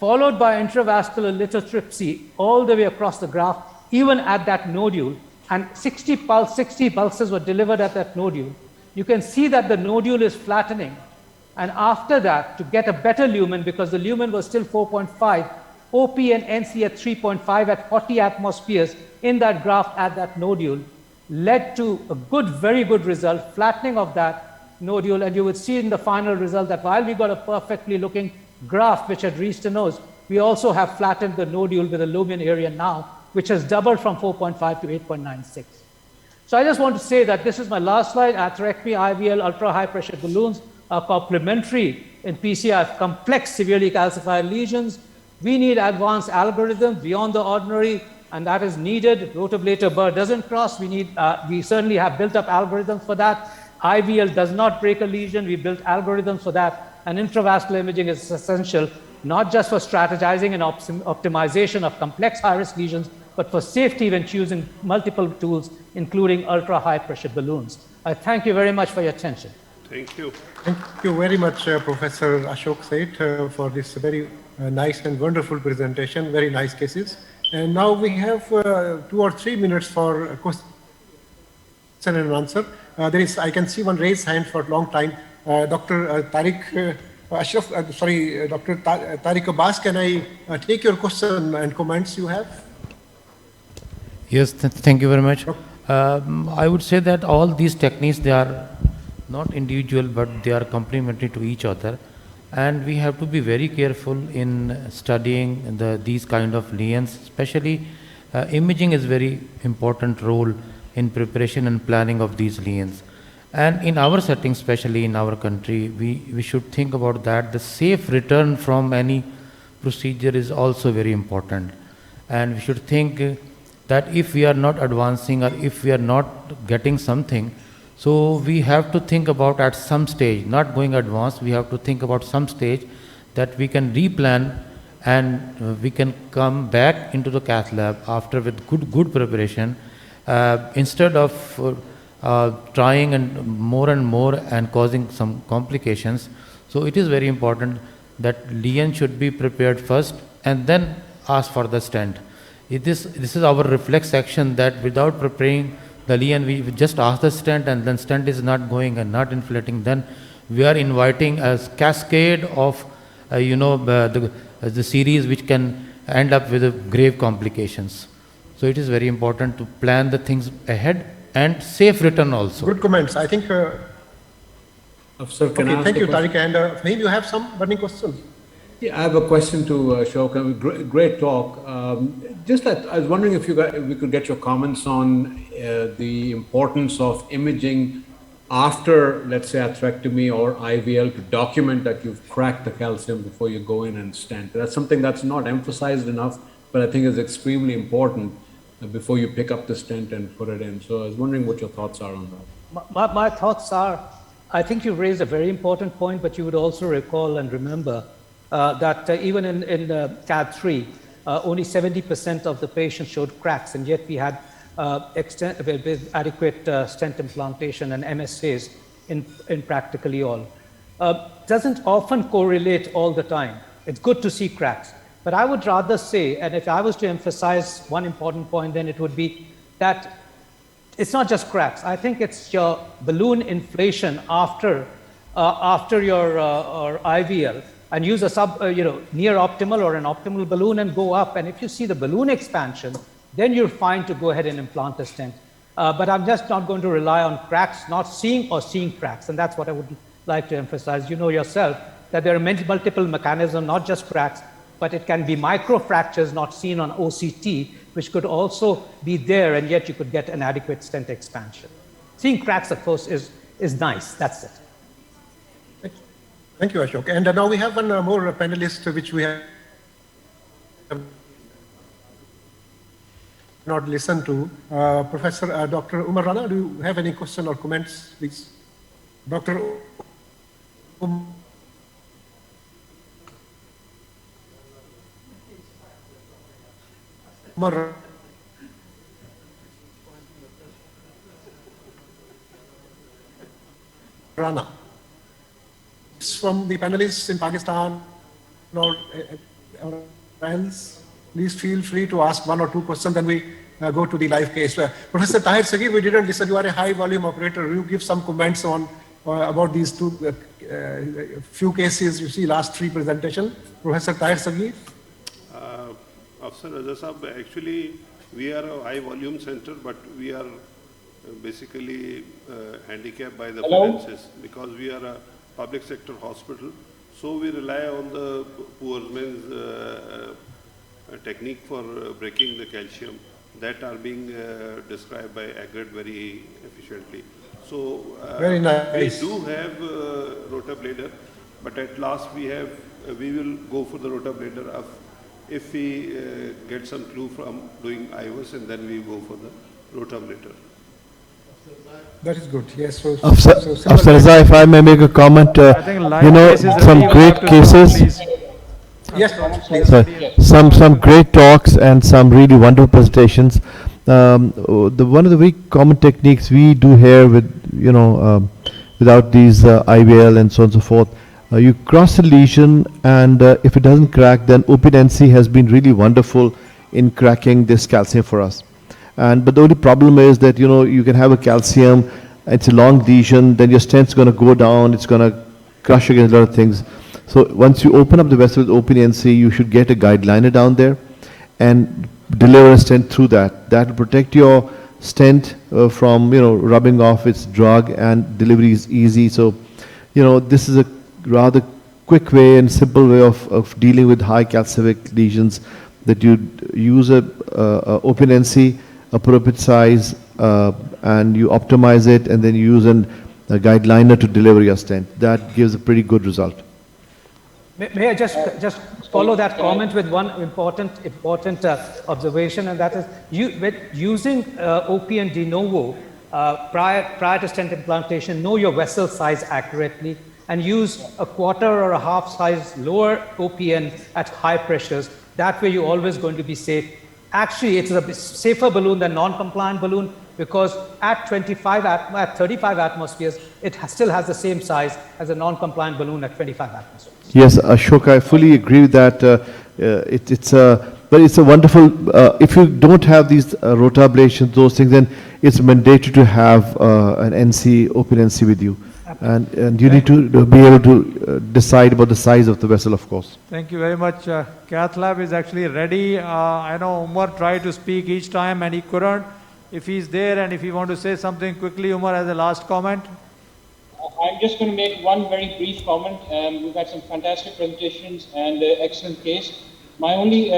followed by intravascular lithotripsy all the way across the graft, even at that nodule, and 60 pulses were delivered at that nodule. You can see that the nodule is flattening. And after that, to get a better lumen, because the lumen was still 4.5, OP and NC at 3.5 at 40 atmospheres in that graft at that nodule, led to a good, very good result, flattening of that nodule. And you would see in the final result that while we got a perfectly looking graft which had restenosed, we also have flattened the nodule with a lumen area now, which has doubled from 4.5 to 8.96. So I just want to say that this is my last slide. Atherectomy, IVL, ultra-high pressure balloons are complementary in PCI complex severely calcified lesions. We need advanced algorithms beyond the ordinary, and that is needed. Rotablator burr doesn't cross. We certainly have built up algorithms for that. IVL does not break a lesion. We built algorithms for that. And intravascular imaging is essential, not just for strategizing and optimization of complex high-risk lesions, but for safety when choosing multiple tools, including ultra-high pressure balloons. I thank you very much for your attention. Thank you. Thank you very much, Professor Ashok Seth, for this very nice and wonderful presentation, very nice cases. And now we have 2 or 3 minutes for questions question and answer. I can see one raised hand for a long time. Dr. Tariq Ashraf, Dr. Tariq Abbas, can I take your question and comments you have? Yes, thank you very much. I would say that all these techniques, they are not individual, but they are complementary to each other. And we have to be very careful in studying these kind of lesions, especially imaging is very important role in preparation and planning of these lesions. And in our setting, especially in our country, we should think about that. The safe return from any procedure is also very important. And we should think that if we are not advancing or if we are not getting something, so we have to think about at some stage, not going advanced, we have to think about some stage that we can replan and we can come back into the cath lab after with good preparation instead of trying and more and causing some complications. So it is very important that lesion should be prepared first and then ask for the stent. This is our reflex action that without preparing the lesion, we just ask the stent and then stent is not going and not inflating, then we are inviting a cascade of the series which can end up with grave complications. So it is very important to plan the things ahead and safe return also. Good comments. I think. Sir, can I ask thank you, question? Tariq. And Fahim, you have some burning questions? Yeah, I have a question to Ashok. Great talk. I was wondering if we could get your comments on the importance of imaging after, let's say, atherectomy or IVL to document that you've cracked the calcium before you go in and stent. That's something that's not emphasized enough, but I think is extremely important before you pick up the stent and put it in. So I was wondering what your thoughts are on that. My thoughts are, I think you raised a very important point, but you would also recall and remember that even in CAD3, only 70% of the patients showed cracks, and yet we had adequate stent implantation and MSAs in practically all. Doesn't often correlate all the time. It's good to see cracks. But I would rather say, and if I was to emphasize one important point, then it would be that it's not just cracks. I think it's your balloon inflation after your IVL, and use a near optimal or an optimal balloon and go up. And if you see the balloon expansion, then you're fine to go ahead and implant a stent. But I'm just not going to rely on cracks, not seeing or seeing cracks. And that's what I would like to emphasize. You know yourself that there are multiple mechanisms, not just cracks, but it can be microfractures not seen on OCT, which could also be there, and yet you could get an adequate stent expansion. Seeing cracks, of course, is nice. That's it. Thank you, Ashok. And now we have one more panelist, which we have not listened to. Professor Dr. Umar Rana, do you have any question or comments, please? Dr. Umar Rana. From the panelists in Pakistan or else, please feel free to ask one or two questions, then we go to the live case. Professor Tahir Sagir, we didn't listen. You are a high volume operator. You give some comments on about these two few cases you see last three presentation. Professor Tahir Sagir. Afsar Raza Sahab, actually we are a high volume center, but we are basically handicapped by the finances because we are a public sector hospital. So we rely on the poor man's technique for breaking the calcium that are being described by Agred very efficiently. So very nice. We do have rotablader, but at last we will go for the rotablader if we get some clue from doing IVUS, and then we go for the rotablader. That is good. Yes. So, Afsar Raza, if I may make a comment, some great cases. Yes, please. Some great talks and some really wonderful presentations. One of the very common techniques we do here with without these IVL and so on and so forth. You cross a lesion, and if it doesn't crack, then open NC has been really wonderful in cracking this calcium for us. But the only problem is that, you can have a calcium, it's a long lesion, then your stent's going to go down, it's going to crush against a lot of things. So once you open up the vessel with open NC, you should get a guideliner down there and deliver a stent through that. That will protect your stent from, rubbing off its drug, and delivery is easy. So, this is a rather quick way and simple way of dealing with high calcific lesions, that you use a open NC, appropriate size, and you optimize it, and then you use a guideliner to deliver your stent. That gives a pretty good result. May I just follow that comment with one important observation, and that is with using OPN de novo prior to stent implantation, know your vessel size accurately and use a quarter or a half size lower OPN at high pressures. That way you're always going to be safe. Actually, it's a safer balloon than non-compliant balloon, because at 35 atmospheres, it still has the same size as a non-compliant balloon at 25 atmospheres. Yes, Ashok, I fully agree with that. But it's a wonderful, if you don't have these rotablations, those things, then it's mandatory to have an NC, open NC with you. And you need to be able to decide about the size of the vessel, of course. Thank you very much. Cath lab is actually ready. I know Umar tried to speak each time and he couldn't. If he's there and if you want to say something quickly, Umar, as a last comment. I'm just going to make one very brief comment. We've had some fantastic presentations and excellent case. My only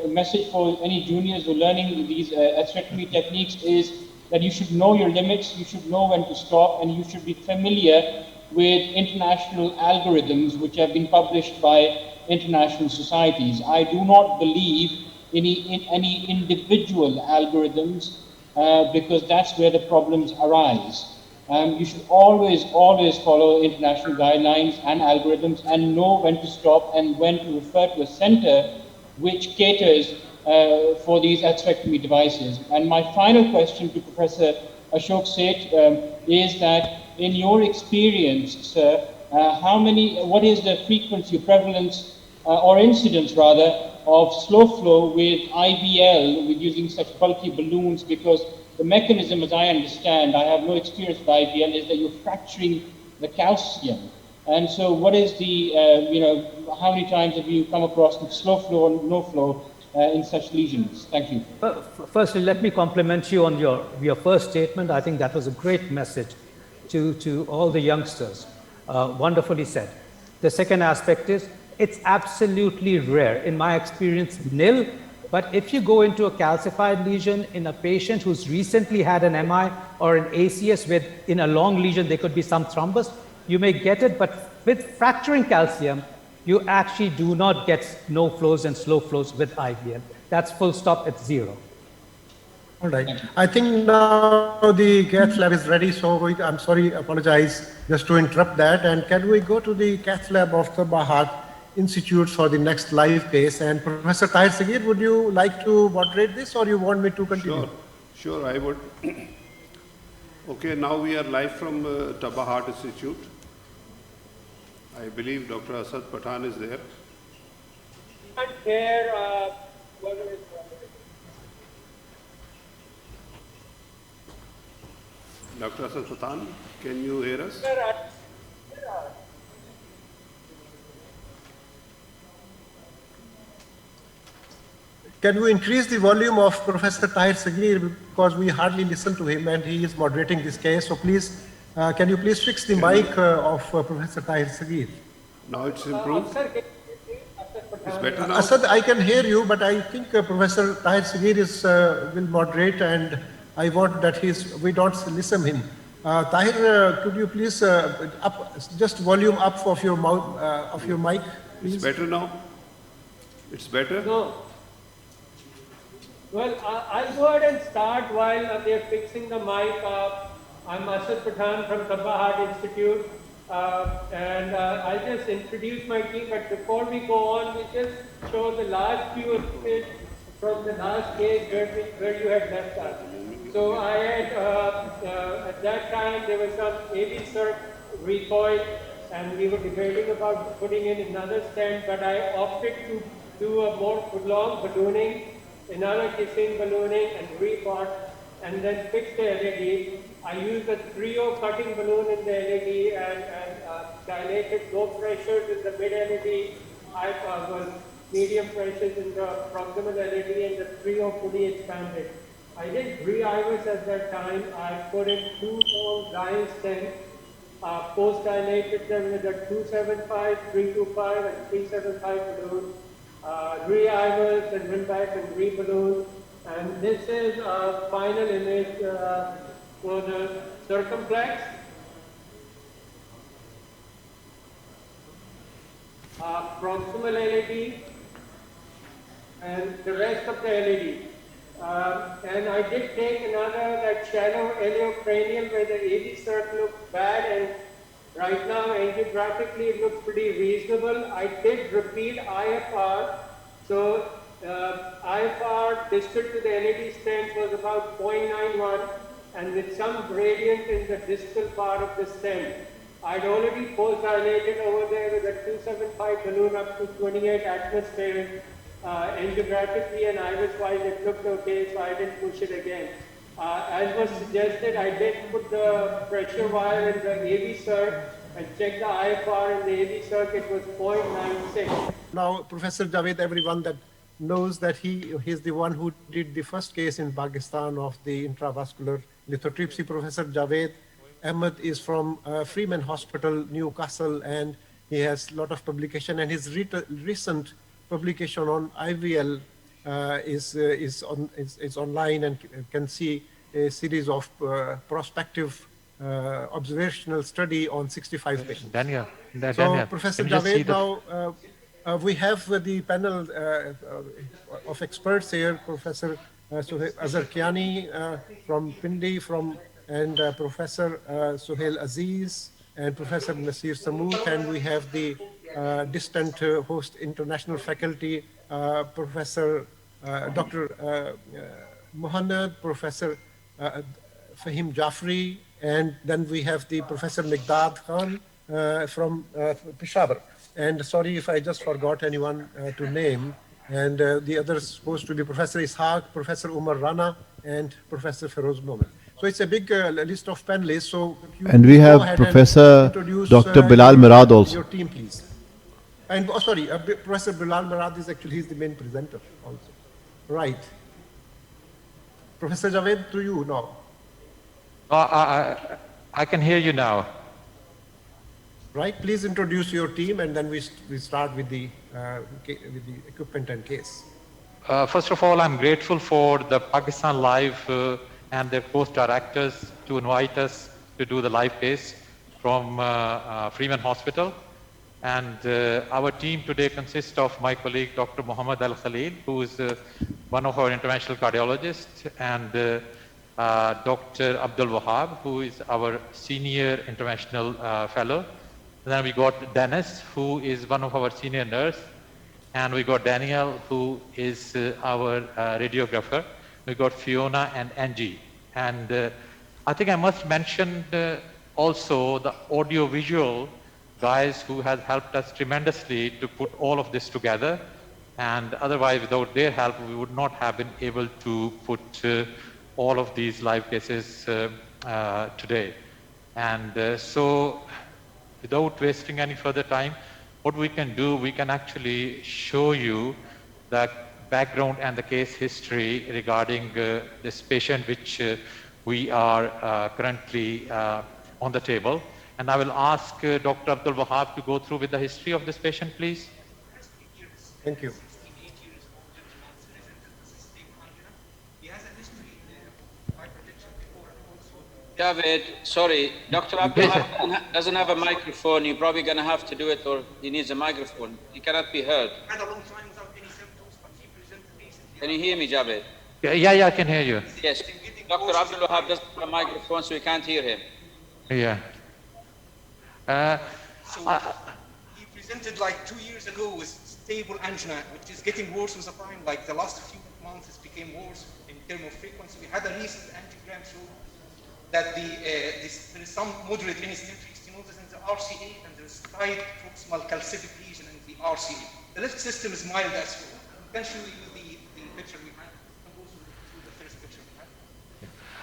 message for any juniors who are learning these atherectomy techniques is that you should know your limits, you should know when to stop, and you should be familiar with international algorithms which have been published by international societies. I do not believe in any individual algorithms because that's where the problems arise. You should always follow international guidelines and algorithms and know when to stop and when to refer to a center which caters for these atherectomy devices. And my final question to Professor Ashok Seth is that in your experience, sir, what is the frequency, prevalence, or incidence rather, of slow flow with IVL, with using such bulky balloons? Because the mechanism, as I understand, I have no experience with IVL, is that you're fracturing the calcium. And so what is the, how many times have you come across slow flow or no flow in such lesions? Thank you. Firstly, let me compliment you on your first statement. I think that was a great message to all the youngsters. Wonderfully said. The second aspect is, it's absolutely rare. In my experience, nil. But if you go into a calcified lesion in a patient who's recently had an MI or an ACS with, in a long lesion, there could be some thrombus, you may get it, but with fracturing calcium, you actually do not get no flows and slow flows with IVL. That's full stop, it's zero. All right. I think now the cath lab is ready, so I'm sorry, apologize just to interrupt that. And can we go to the cath lab of the Heart Institute for the next live case? And Professor Tahir Sagir, would you like to moderate this, or you want me to continue? Sure, I would. Okay, now we are live from Taba Heart Institute. I believe Dr. Asad Pathan is there. Dr. Asad Pathan, can you hear us? Can we increase the volume of Professor Tahir Sagir, because we hardly listen to him and he is moderating this case. So please, can you please fix the mic of Professor Tahir Sagir? Now it's improved. It's better now. Asad, I can hear you, but I think Professor Tahir Sagir will moderate, and I want that we don't listen him. Tahir, could you please just volume up of your mouth, of your mic, please? It's better now. It's better. No. Well, I'll go ahead and start while they're fixing the mic. I'm Asad Pathan from Taba Heart Institute, and I'll just introduce my team. But before we go on, we just show the last few images from the last case where you had left us. So I had, at that time, there was some AV circ recoil, and we were debating about putting in another stent, but I opted to do a more prolonged ballooning. another kissing ballooning and repot, and then fixed the LED. I used a trio cutting balloon in the LED and dilated low pressures in the mid LED, medium pressures in the proximal LED, and the trio fully expanded. I did 3 IVs at that time. I put in 2-tone giant stent, post-dilated them with a 275, 325, and 375 balloon, re-IVs and went back and re-balloon. And this is a final image for the circumflex. Proximal LED, and the rest of the LED. And I did take another, that shallow iliocranial where the AV circ looked bad, and right now angiographically it looks pretty reasonable. I did repeat IFR. So IFR distal to the LED stent was about 0.91, and with some gradient in the distal part of the stent. I'd already post-dilated over there with a 275 balloon up to 28 atmosphere. Angiographically and IVS-wise it looked okay, so I didn't push it again. As was suggested, I did put the pressure wire in the AV circ and checked the IFR in the AV circ, it was 0.96. Now, Professor Javed, everyone that knows that he's the one who did the first case in Pakistan of the intravascular lithotripsy. Professor Javed Ahmed is from Freeman Hospital, Newcastle, and he has a lot of publication, and his recent publication on IVL is online, and can see a series of prospective observational study on 65 patients. Daniel, so Professor Javed, now we have the panel of experts here, Professor Azhar Kiani from Pindi, and Professor Suhail Aziz and Professor Nasir Samoot, and we have the distant host international faculty, Professor Dr. Muhammad, Professor Fahim Jafri, and then we have the Professor Miqdad Khan from Peshawar. And sorry if I just forgot anyone to name. And the others supposed to be Professor Ishaq, Professor Umar Rana, and Professor Feroz Momin. So it's a big list of panelists. So and we have Professor Dr. Bilal Murad also. Your team, please. And sorry, Professor Bilal Murad is actually he's the main presenter also. Right. Professor Javed, to you now. I can hear you now. Right. Please introduce your team, and then we start with the equipment and case. First of all, I'm grateful for the Pakistan Live and their post directors to invite us to do the live case from Freeman Hospital. And our team today consists of my colleague, Dr. Muhammad Al Khalil, who is one of our interventional cardiologists, and Dr. Abdul Wahab, who is our senior interventional fellow. And then we got Dennis, who is one of our senior nurse, and we got Daniel, who is our radiographer. We got Fiona and Angie. And I think I must mention also the audio-visual guys who have helped us tremendously to put all of this together. And otherwise, without their help, we would not have been able to put all of these live cases today. And so, without wasting any further time, what we can do, we can actually show you the background and the case history regarding this patient, which we are currently on the table. And I will ask Dr. Abdul Wahab to go through with the history of this patient, please. Thank you. Javed, sorry, Dr. Abdul doesn't have a microphone. You're probably going to have to do it, or he needs a microphone. He cannot be heard. Can you hear me, Javed? Yeah, I can hear you. Yes. Dr. Abdul Wahab doesn't have a microphone, so we can't hear him. Yeah. He presented like 2 years ago with stable angina, which is getting worse with the time. Like the last few months, it became worse in terms of frequency. We had a recent angiogram show that there is some moderate instenotic stenosis in the RCA, and there's tight proximal calcific lesion in the RCA. The left system is mild as well. I can show you the picture we have.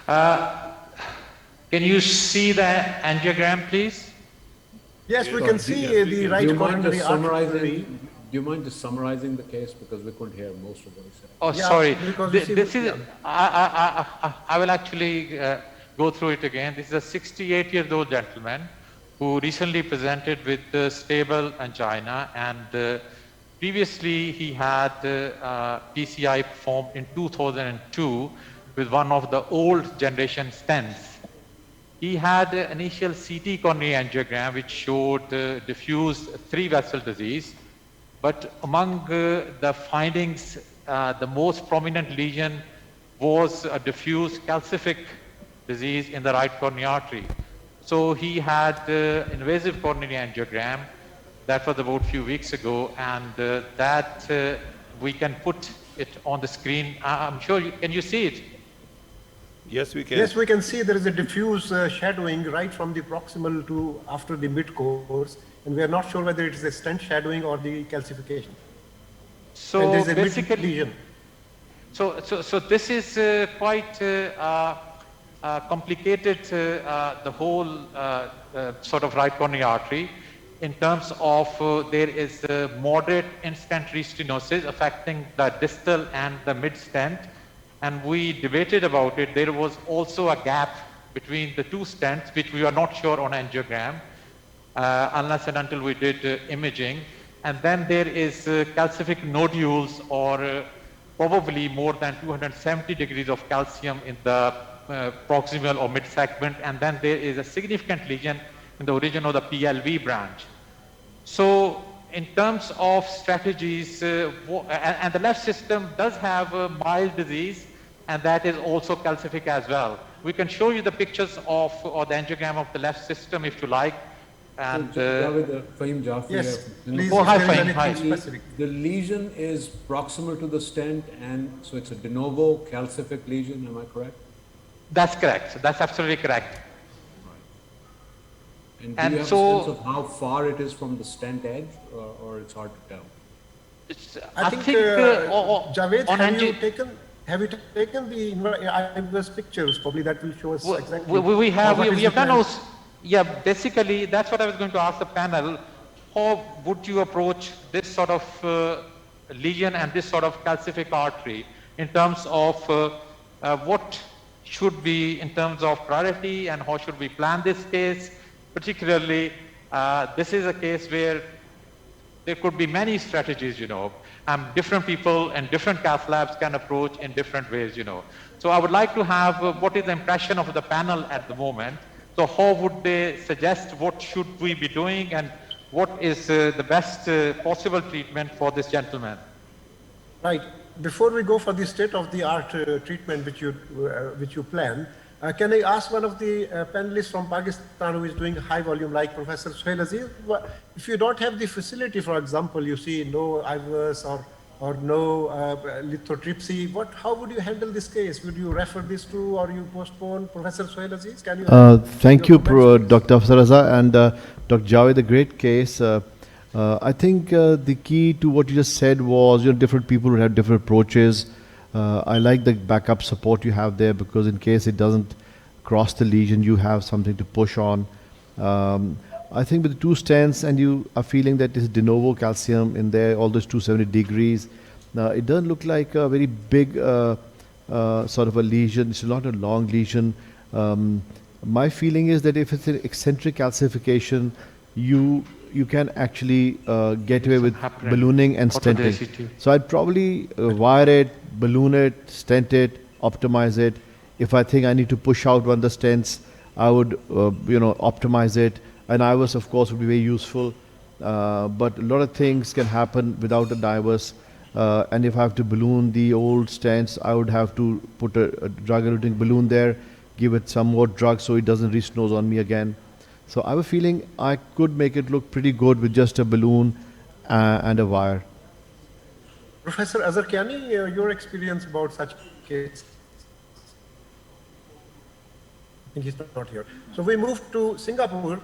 Can you see the angiogram, please? Yes, we can see the right coronary artery. Do you mind just summarizing the case, because we couldn't hear most of what he said? Oh, Yeah, sorry. because This is. I will actually go through it again. This is a 68-year-old gentleman who recently presented with stable angina, and previously he had PCI performed in 2002 with one of the old generation stents. He had initial CT coronary angiogram which showed diffuse 3-vessel disease, but among the findings, the most prominent lesion was a diffuse calcific disease in the right coronary artery. So he had invasive coronary angiogram. That was about a few weeks ago, and that we can put it on the screen. I'm sure can you see it? Yes, we can. Yes, we can see there is a diffuse shadowing right from the proximal to after the mid-course, and we are not sure whether it is a stent shadowing or the calcification. So and there is a basically, mid-lesion. So this is quite complicated, the whole sort of right coronary artery, in terms of there is moderate in-stent restenosis affecting the distal and the mid-stent, and we debated about it. There was also a gap between the two stents, which we are not sure on angiogram, unless and until we did imaging. And then there is calcific nodules, or probably more than 270 degrees of calcium in the proximal or mid-segment, and then there is a significant lesion in the origin of the PLV branch. So in terms of strategies, and the left system does have a mild disease, and that is also calcific as well. We can show you the pictures of, or the angiogram of the left system if you like. And Fahim Jafri yes, here. please, oh, hi, if there is Fahim. anything Hi. specific. The lesion is proximal to the stent, and so it's a de novo calcific lesion, am I correct? That's correct. That's absolutely correct. And do you have a sense of how far it is from the stent edge, or it's hard to tell? I think Javed, have you taken the inverse pictures? Probably that will show us exactly. We have done those. Yeah, basically that's what I was going to ask the panel. How would you approach this sort of lesion and this sort of calcific artery in terms of what should be in terms of priority, and how should we plan this case? Particularly, this is a case where there could be many strategies, different people and different cath labs can approach in different ways, So I would like to have what is the impression of the panel at the moment. So how would they suggest what should we be doing, and what is the best possible treatment for this gentleman? Right. Before we go for the state-of-the-art treatment which you plan, can I ask one of the panelists from Pakistan who is doing high volume, like Professor Suhail Aziz, if you don't have the facility, for example, you see no IVUS or no lithotripsy, how would you handle this case? Would you refer this to, or you postpone? Professor Suhail Aziz, can you? Thank you, Dr. Afsaraza and Dr. Javed, a great case. I think the key to what you just said was, different people would have different approaches. I like the backup support you have there, because in case it doesn't cross the lesion, you have something to push on. I think with the two stents, and you are feeling that there's de novo calcium in there, all those 270 degrees, it doesn't look like a very big sort of a lesion. It's not a long lesion. My feeling is that if it's an eccentric calcification, you can actually get away with ballooning and stenting. So I'd probably wire it, balloon it, stent it, optimize it. If I think I need to push out one of the stents, I would optimize it. And IVUS, of course, would be very useful. But a lot of things can happen without a IVUS. And if I have to balloon the old stents, I would have to put a drug-eluting balloon there, give it some more drug so it doesn't restenose on me again. So I have a feeling I could make it look pretty good with just a balloon and a wire. Professor Azarkiani, your experience about such case? I think he's not here. So we move to Singapore.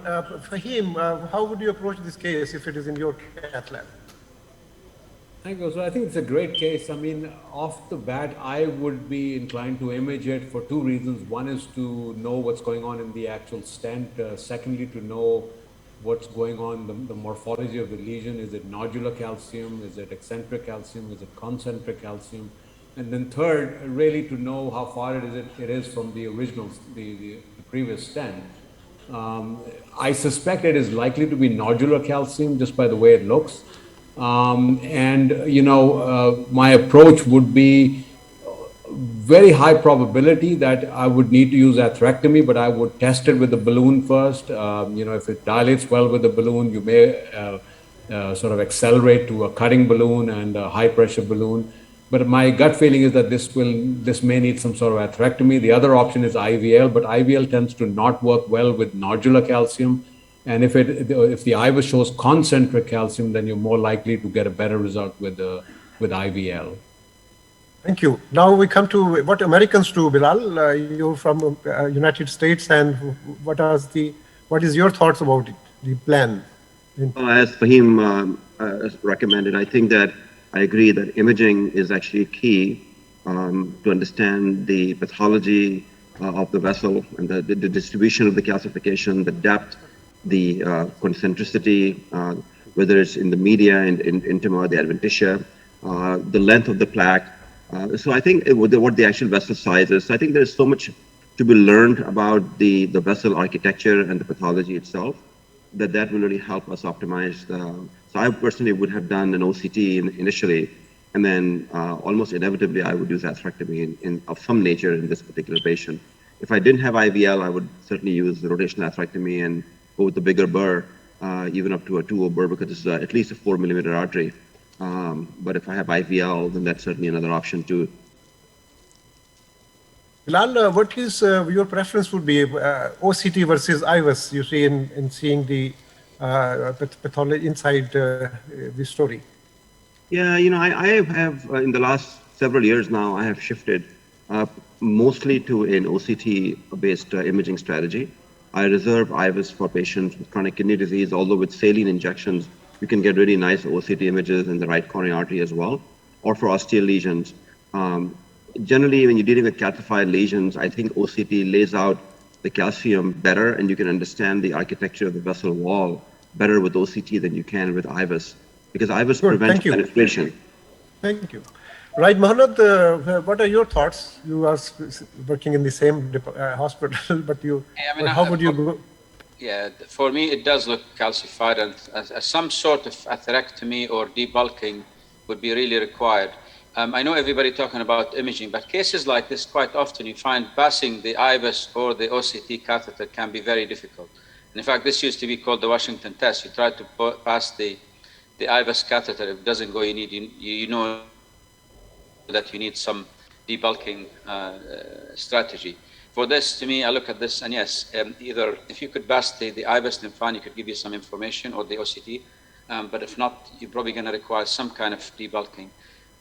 Fahim, how would you approach this case if it is in your cath lab? Thank you. So I think it's a great case. I mean, off the bat, I would be inclined to image it for two reasons. One is to know what's going on in the actual stent. Secondly, to know what's going on, the morphology of the lesion. Is it nodular calcium? Is it eccentric calcium? Is it concentric calcium? And then third, really to know how far it is from the original, the previous stent. I suspect it is likely to be nodular calcium just by the way it looks. My approach would be very high probability that I would need to use atherectomy, but I would test it with the balloon first. If it dilates well with the balloon, you may sort of accelerate to a cutting balloon and a high pressure balloon. But my gut feeling is that this may need some sort of atherectomy. The other option is IVL, but IVL tends to not work well with nodular calcium. And if the IVUS shows concentric calcium, then you're more likely to get a better result with IVL. Thank you. Now we come to what Americans do, Bilal. You're from United States, and what is your thoughts about it, the plan? As Fahim recommended, I think that I agree that imaging is actually key to understand the pathology of the vessel and the distribution of the calcification, the depth, the concentricity, whether it's in the media and intima, the adventitia, the length of the plaque. So I think what the actual vessel size is. So I think there's so much to be learned about the vessel architecture and the pathology itself that will really help us optimize so I personally would have done an OCT initially, and then almost inevitably I would use atherectomy of some nature in this particular patient. If I didn't have IVL, I would certainly use the rotational atherectomy and go with the bigger burr, even up to a 2.0 burr, because it's at least a 4 millimeter artery. But if I have IVL, then that's certainly another option too. Bilal, what is your preference would be OCT versus IVUS, you see, in seeing the pathology inside the story? Yeah, I have in the last several years now, I have shifted mostly to an OCT-based imaging strategy. I reserve IVUS for patients with chronic kidney disease, although with saline injections, you can get really nice OCT images in the right coronary artery as well, or for osteal lesions. Generally, when you're dealing with calcified lesions, I think OCT lays out the calcium better, and you can understand the architecture of the vessel wall better with OCT than you can with IVUS, because IVUS prevents penetration. Thank you. Right, Mohammad, what are your thoughts? You are working in the same hospital, but how would you go? Yeah, for me, it does look calcified, and some sort of atherectomy or debulking would be really required. I know everybody talking about imaging, but cases like this, quite often you find passing the IVUS or the OCT catheter can be very difficult. And in fact, this used to be called the Washington test. You try to pass the IVUS catheter, if it doesn't go, you know that you need some debulking strategy. For this, to me, I look at this, and yes, either if you could pass the IVUS, then fine, you could give you some information, or the OCT, but if not, you're probably going to require some kind of debulking.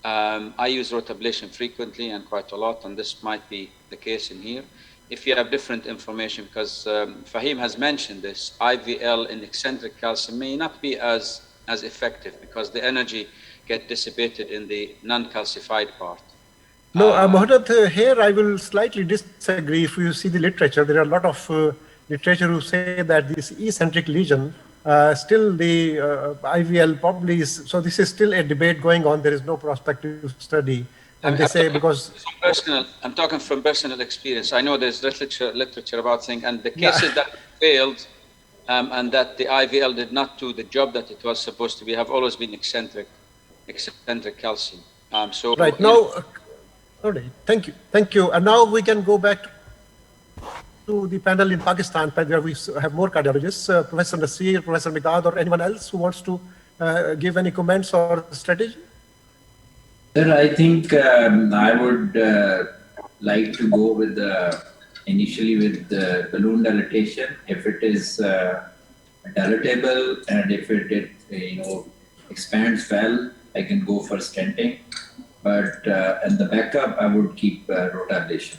I use rotablation frequently and quite a lot, and this might be the case in here. If you have different information, because Fahim has mentioned this, IVL in eccentric calcium may not be as effective because the energy gets dissipated in the non-calcified part. No, Mohammad, here I will slightly disagree. If you see the literature, there are a lot of literature who say that this eccentric lesion, still the IVL probably is, so this is still a debate going on. There is no prospective study. And they say because... I'm talking from personal experience. I know there's literature about things, and the cases that failed and that the IVL did not do the job that it was supposed to be have always been eccentric calcium. Right, now... Okay, thank you. And now we can go back to the panel in Pakistan, where we have more cardiologists, Professor Nasir, Professor Miqdad, or anyone else who wants to give any comments or strategy? Sir, I think I would like to go with initially with the balloon dilatation. If it is dilatable and if it expands well, I can go for stenting. But and the backup, I would keep rotablation.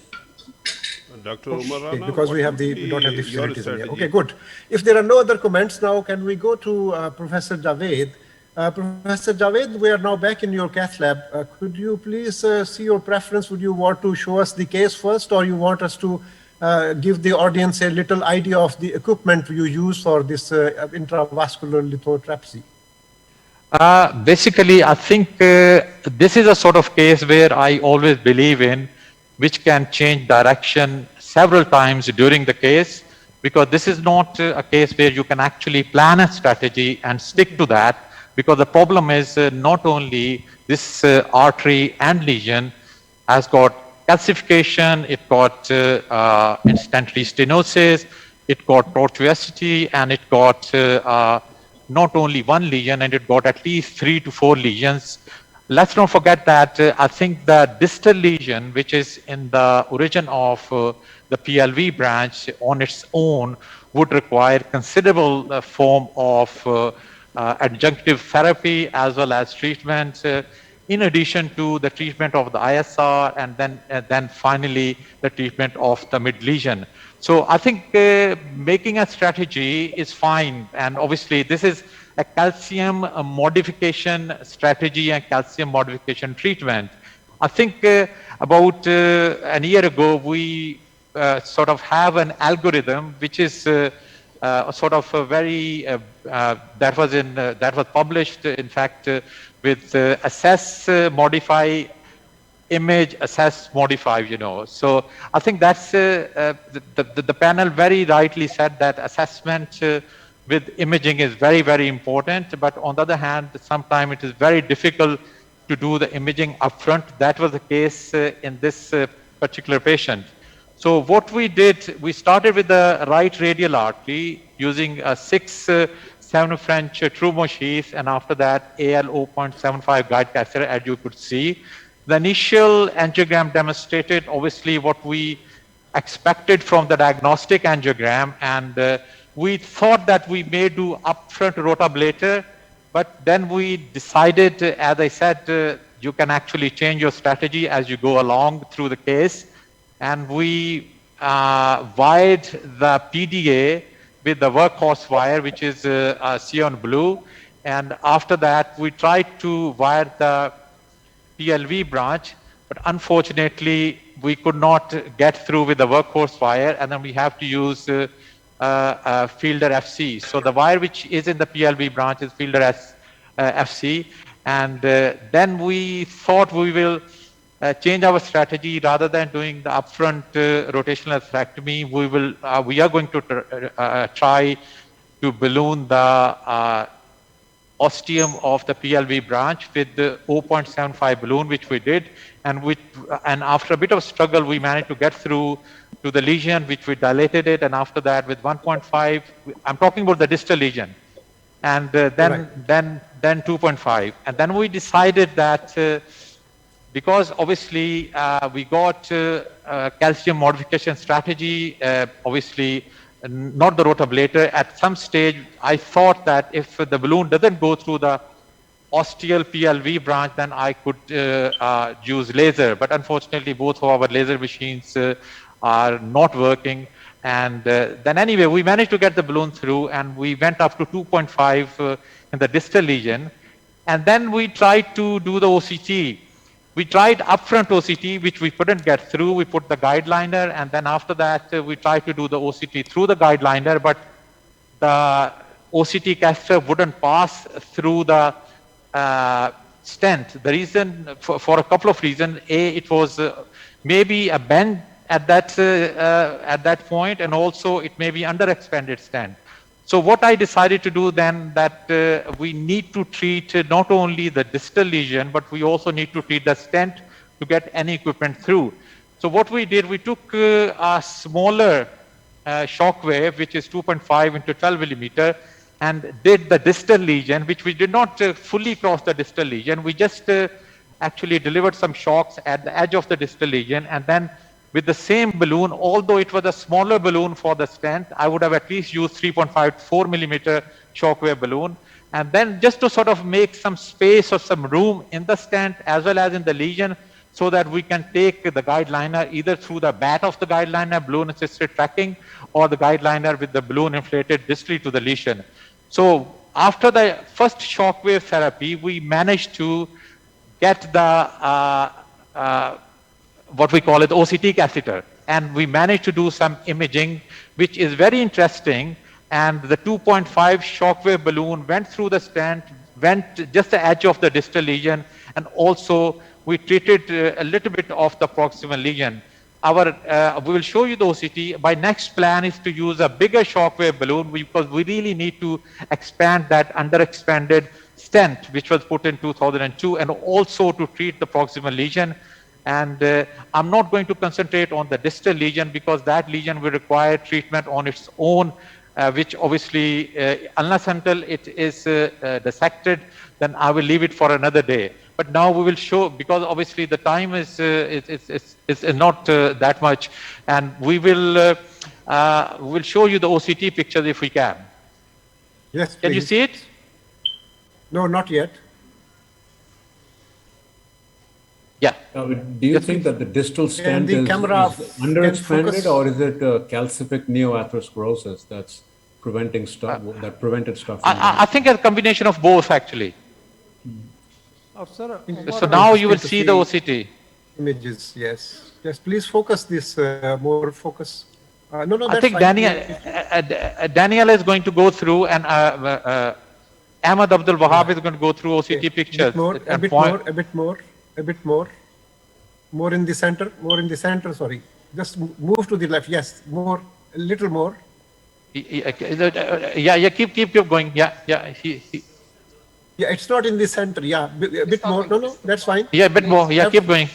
Dr. Umar, because we don't have the facilities here. Okay, good. If there are no other comments now, can we go to Professor Javed? Professor Javed, we are now back in your cath lab. Could you please see your preference? Would you want to show us the case first, or you want us to give the audience a little idea of the equipment you use for this intravascular lithotripsy? Basically, I think this is a sort of case where I always believe in, which can change direction several times during the case, because this is not a case where you can actually plan a strategy and stick to that, because the problem is not only this artery and lesion has got calcification, it got instantly stenosis, it got tortuosity, and it got not only one lesion, and it got at least 3 to 4 lesions. Let's not forget that I think the distal lesion, which is in the origin of the PLV branch on its own, would require considerable form of adjunctive therapy as well as treatment, in addition to the treatment of the ISR, and then finally the treatment of the mid lesion. So I think making a strategy is fine, and obviously this is a calcium modification strategy and calcium modification treatment. I think about a year ago we sort of have an algorithm which is sort of a very that was published in fact with assess, modify, image, assess, modify, you know. So I think that's the panel very rightly said that assessment with imaging is very, very important, but on the other hand, sometimes it is very difficult to do the imaging upfront. That was the case in this particular patient. So what we did, we started with the right radial artery using a 6/7 French Trumeau sheath, and after that AL 0.75 guide catheter, as you could see. The initial angiogram demonstrated obviously what we expected from the diagnostic angiogram, and we thought that we may do upfront rotablator, but then we decided, as I said, you can actually change your strategy as you go along through the case, and we wired the PDA with the workhorse wire, which is cyan blue, and after that we tried to wire the PLV branch, but unfortunately we could not get through with the workhorse wire, and then we have to use Fielder FC. So the wire which is in the PLV branch is Fielder FC, and then we thought we will change our strategy. Rather than doing the upfront rotational atherectomy, we are going to try to balloon the ostium of the PLV branch with the 0.75 balloon, which we did, and after a bit of struggle we managed to get through to the lesion, which we dilated it, and after that with 1.5, I'm talking about the distal lesion, and then 2.5, and then we decided that because obviously we got calcium modification strategy, obviously not the rotablator. At some stage I thought that if the balloon doesn't go through the ostial PLV branch, then I could use laser, but unfortunately both of our laser machines are not working, and then anyway we managed to get the balloon through, and we went up to 2.5 in the distal lesion, and then we tried to do the OCT. We tried upfront OCT, which we couldn't get through. We put the guide liner, and then after that we tried to do the OCT through the guide liner, but the OCT catheter wouldn't pass through the stent. The reason, for a couple of reasons: A, it was maybe a bend at that point, and also it may be under expanded stent. So what I decided to do then, that we need to treat not only the distal lesion, but we also need to treat the stent to get any equipment through. So what we did, we took a smaller shock wave, which is 2.5 into 12 millimeter, and did the distal lesion, which we did not fully cross the distal lesion. We just actually delivered some shocks at the edge of the distal lesion, and then with the same balloon, although it was a smaller balloon for the stent, I would have at least used 3.5 to 4 millimeter shockwave balloon. And then just to sort of make some space or some room in the stent as well as in the lesion, so that we can take the guide liner either through the bat of the guide liner, balloon assisted tracking, or the guide liner with the balloon inflated distally to the lesion. So after the first shockwave therapy, we managed to get the what we call it OCT catheter, and we managed to do some imaging, which is very interesting. And the 2.5 shockwave balloon went through the stent, went just the edge of the distal lesion, and also we treated a little bit of the proximal lesion. We will show you the OCT. My next plan is to use a bigger shockwave balloon because we really need to expand that underexpanded stent, which was put in 2002, and also to treat the proximal lesion. And I'm not going to concentrate on the distal lesion because that lesion will require treatment on its own, which obviously, unless until it is dissected, then I will leave it for another day. But now we will show, because obviously the time is not that much, and we will show you the OCT pictures if we can. Yes, can you see it? No, not yet. Yeah. Do you think that the distal stent is underexpanded, or is it calcific neoatherosclerosis that's preventing stuff that prevented stuff? I think a combination of both, actually. Sir, so now you will see the OCT images. Yes, yes. Please focus this more. Focus. No, that's I think fine. Daniel is going to go through, and Ahmad Abdul Wahab is going to go through OCT pictures. A bit more. More in the center. More in the center. Sorry. Just move to the left. Yes. More. A little more. Yeah. Keep going. Yeah. Yeah, it's not in the center. Yeah, a bit more. No, that's fine. Yeah, a bit more. Yeah, keep going.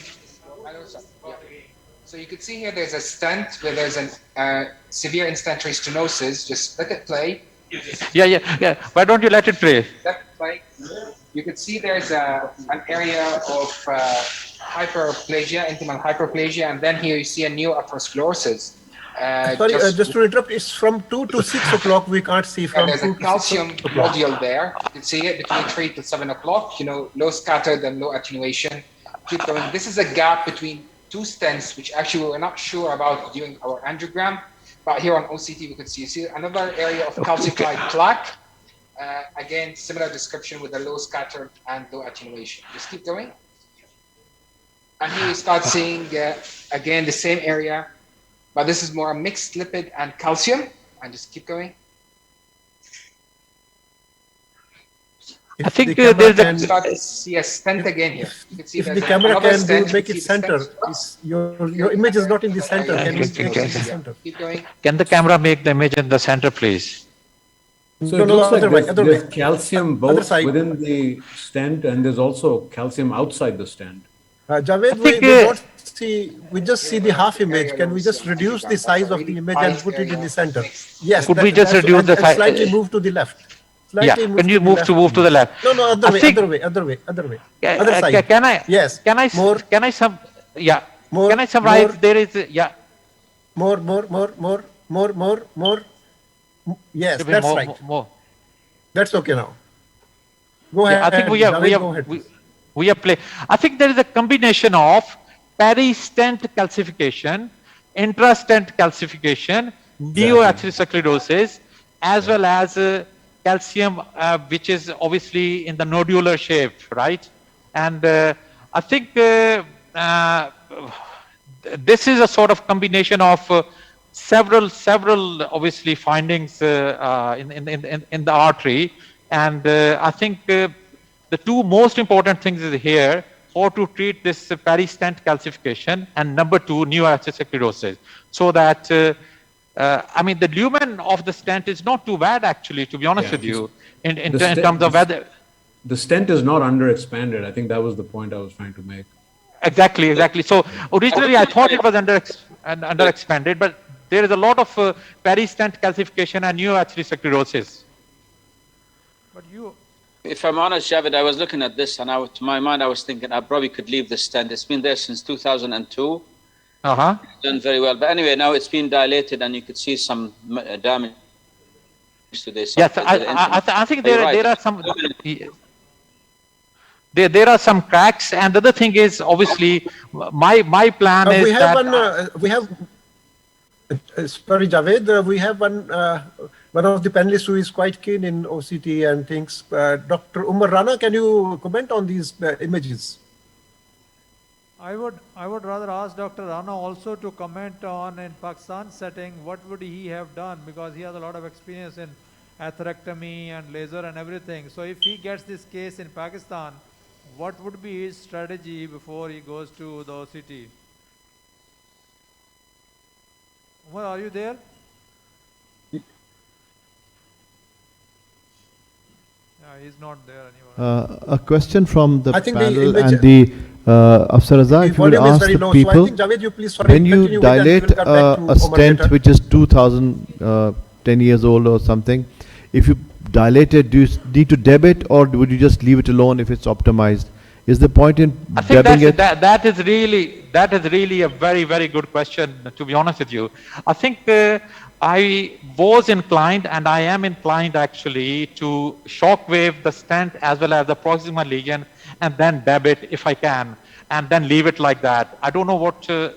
So you can see here there's a stent where there's a severe instantary stenosis. Just let it play. Yeah. Why don't you let it play? Let it play. You can see there's an area of hyperplasia, intimal hyperplasia, and then here you see a neoatherosclerosis. Sorry, just to interrupt, it's from 2 to 6 o'clock. We can't see from 2 to 6 o'clock. There's a calcium nodule there. You can see it between 3 to 7 o'clock. Low scattered and low attenuation. Keep going. This is a gap between two stents, which actually we were not sure about during our angiogram. But here on OCT, we can see. You see another area of calcified plaque. Again, similar description with a low scattered and low attenuation. Just keep going. And here you start seeing, again, the same area. But this is more a mixed lipid and calcium. And just keep going. If I think there's start to see a stent again here. You can see if the camera can make it center, your image is not in the center. Can you make it in the center? Keep going. Can the camera make the image in the center, please? So it looks like there's calcium both within the stent, and there's also calcium outside the stent. Javed, we just see the half image. Can we just reduce the size of the image and put it in the center? Yes. Could we just reduce the size? Slightly move to the left. Can you move to the left? No, other way. Other side. Can I? Yes. Can I summarize? There is more. Yes, that's right. More. That's okay now. Go ahead. I think we have play. I think there is a combination of peristent calcification, intrastent calcification, neoatherosclerosis, as well as calcium, which is obviously in the nodular shape, right? And I think this is a sort of combination of several obviously findings in the artery, and I think the two most important things is here how to treat this peristent calcification, and number two, neoatherosclerosis, so that I mean the lumen of the stent is not too bad actually, to be honest with you, in terms of whether the stent is not underexpanded. I think that was the point I was trying to make. Exactly. So originally I thought it was underexpanded, but there is a lot of peristent calcification and neoatherosclerosis. But you, if I'm honest, Javed, I was looking at this, and to my mind, I was thinking I probably could leave this stent. It's been there since 2002. Done very well, but anyway, now it's been dilated, and you could see some damage to this. Yes, I think there are some. There are some cracks, and the other thing is obviously my plan is we have Sorry, Javed, we have one one of the panelists who is quite keen in OCT and things. Dr. Umar Rana, can you comment on these images? I would rather ask Dr. Rana also to comment on, in Pakistan setting, what would he have done, because he has a lot of experience in atherectomy and laser and everything. So if he gets this case in Pakistan, what would be his strategy before he goes to the OCT? Umar, are you there? Yeah, he's not there anymore. A question from the I think panel the and the Afsar Raza, if you would ask the low, people, so I think, Javed, you please, sorry, when you continue with that, dilate we will come back to a Omar stent later. which is 10 years old or something, if you dilate it, do you need to deb it, or would you just leave it alone if it's optimized? Is the point in I think debbing it? that is really a very, very good question, to be honest with you. I think I was inclined, and I am inclined actually, to shockwave the stent as well as the proximal lesion and then dab it if I can, and then leave it like that. I don't know what the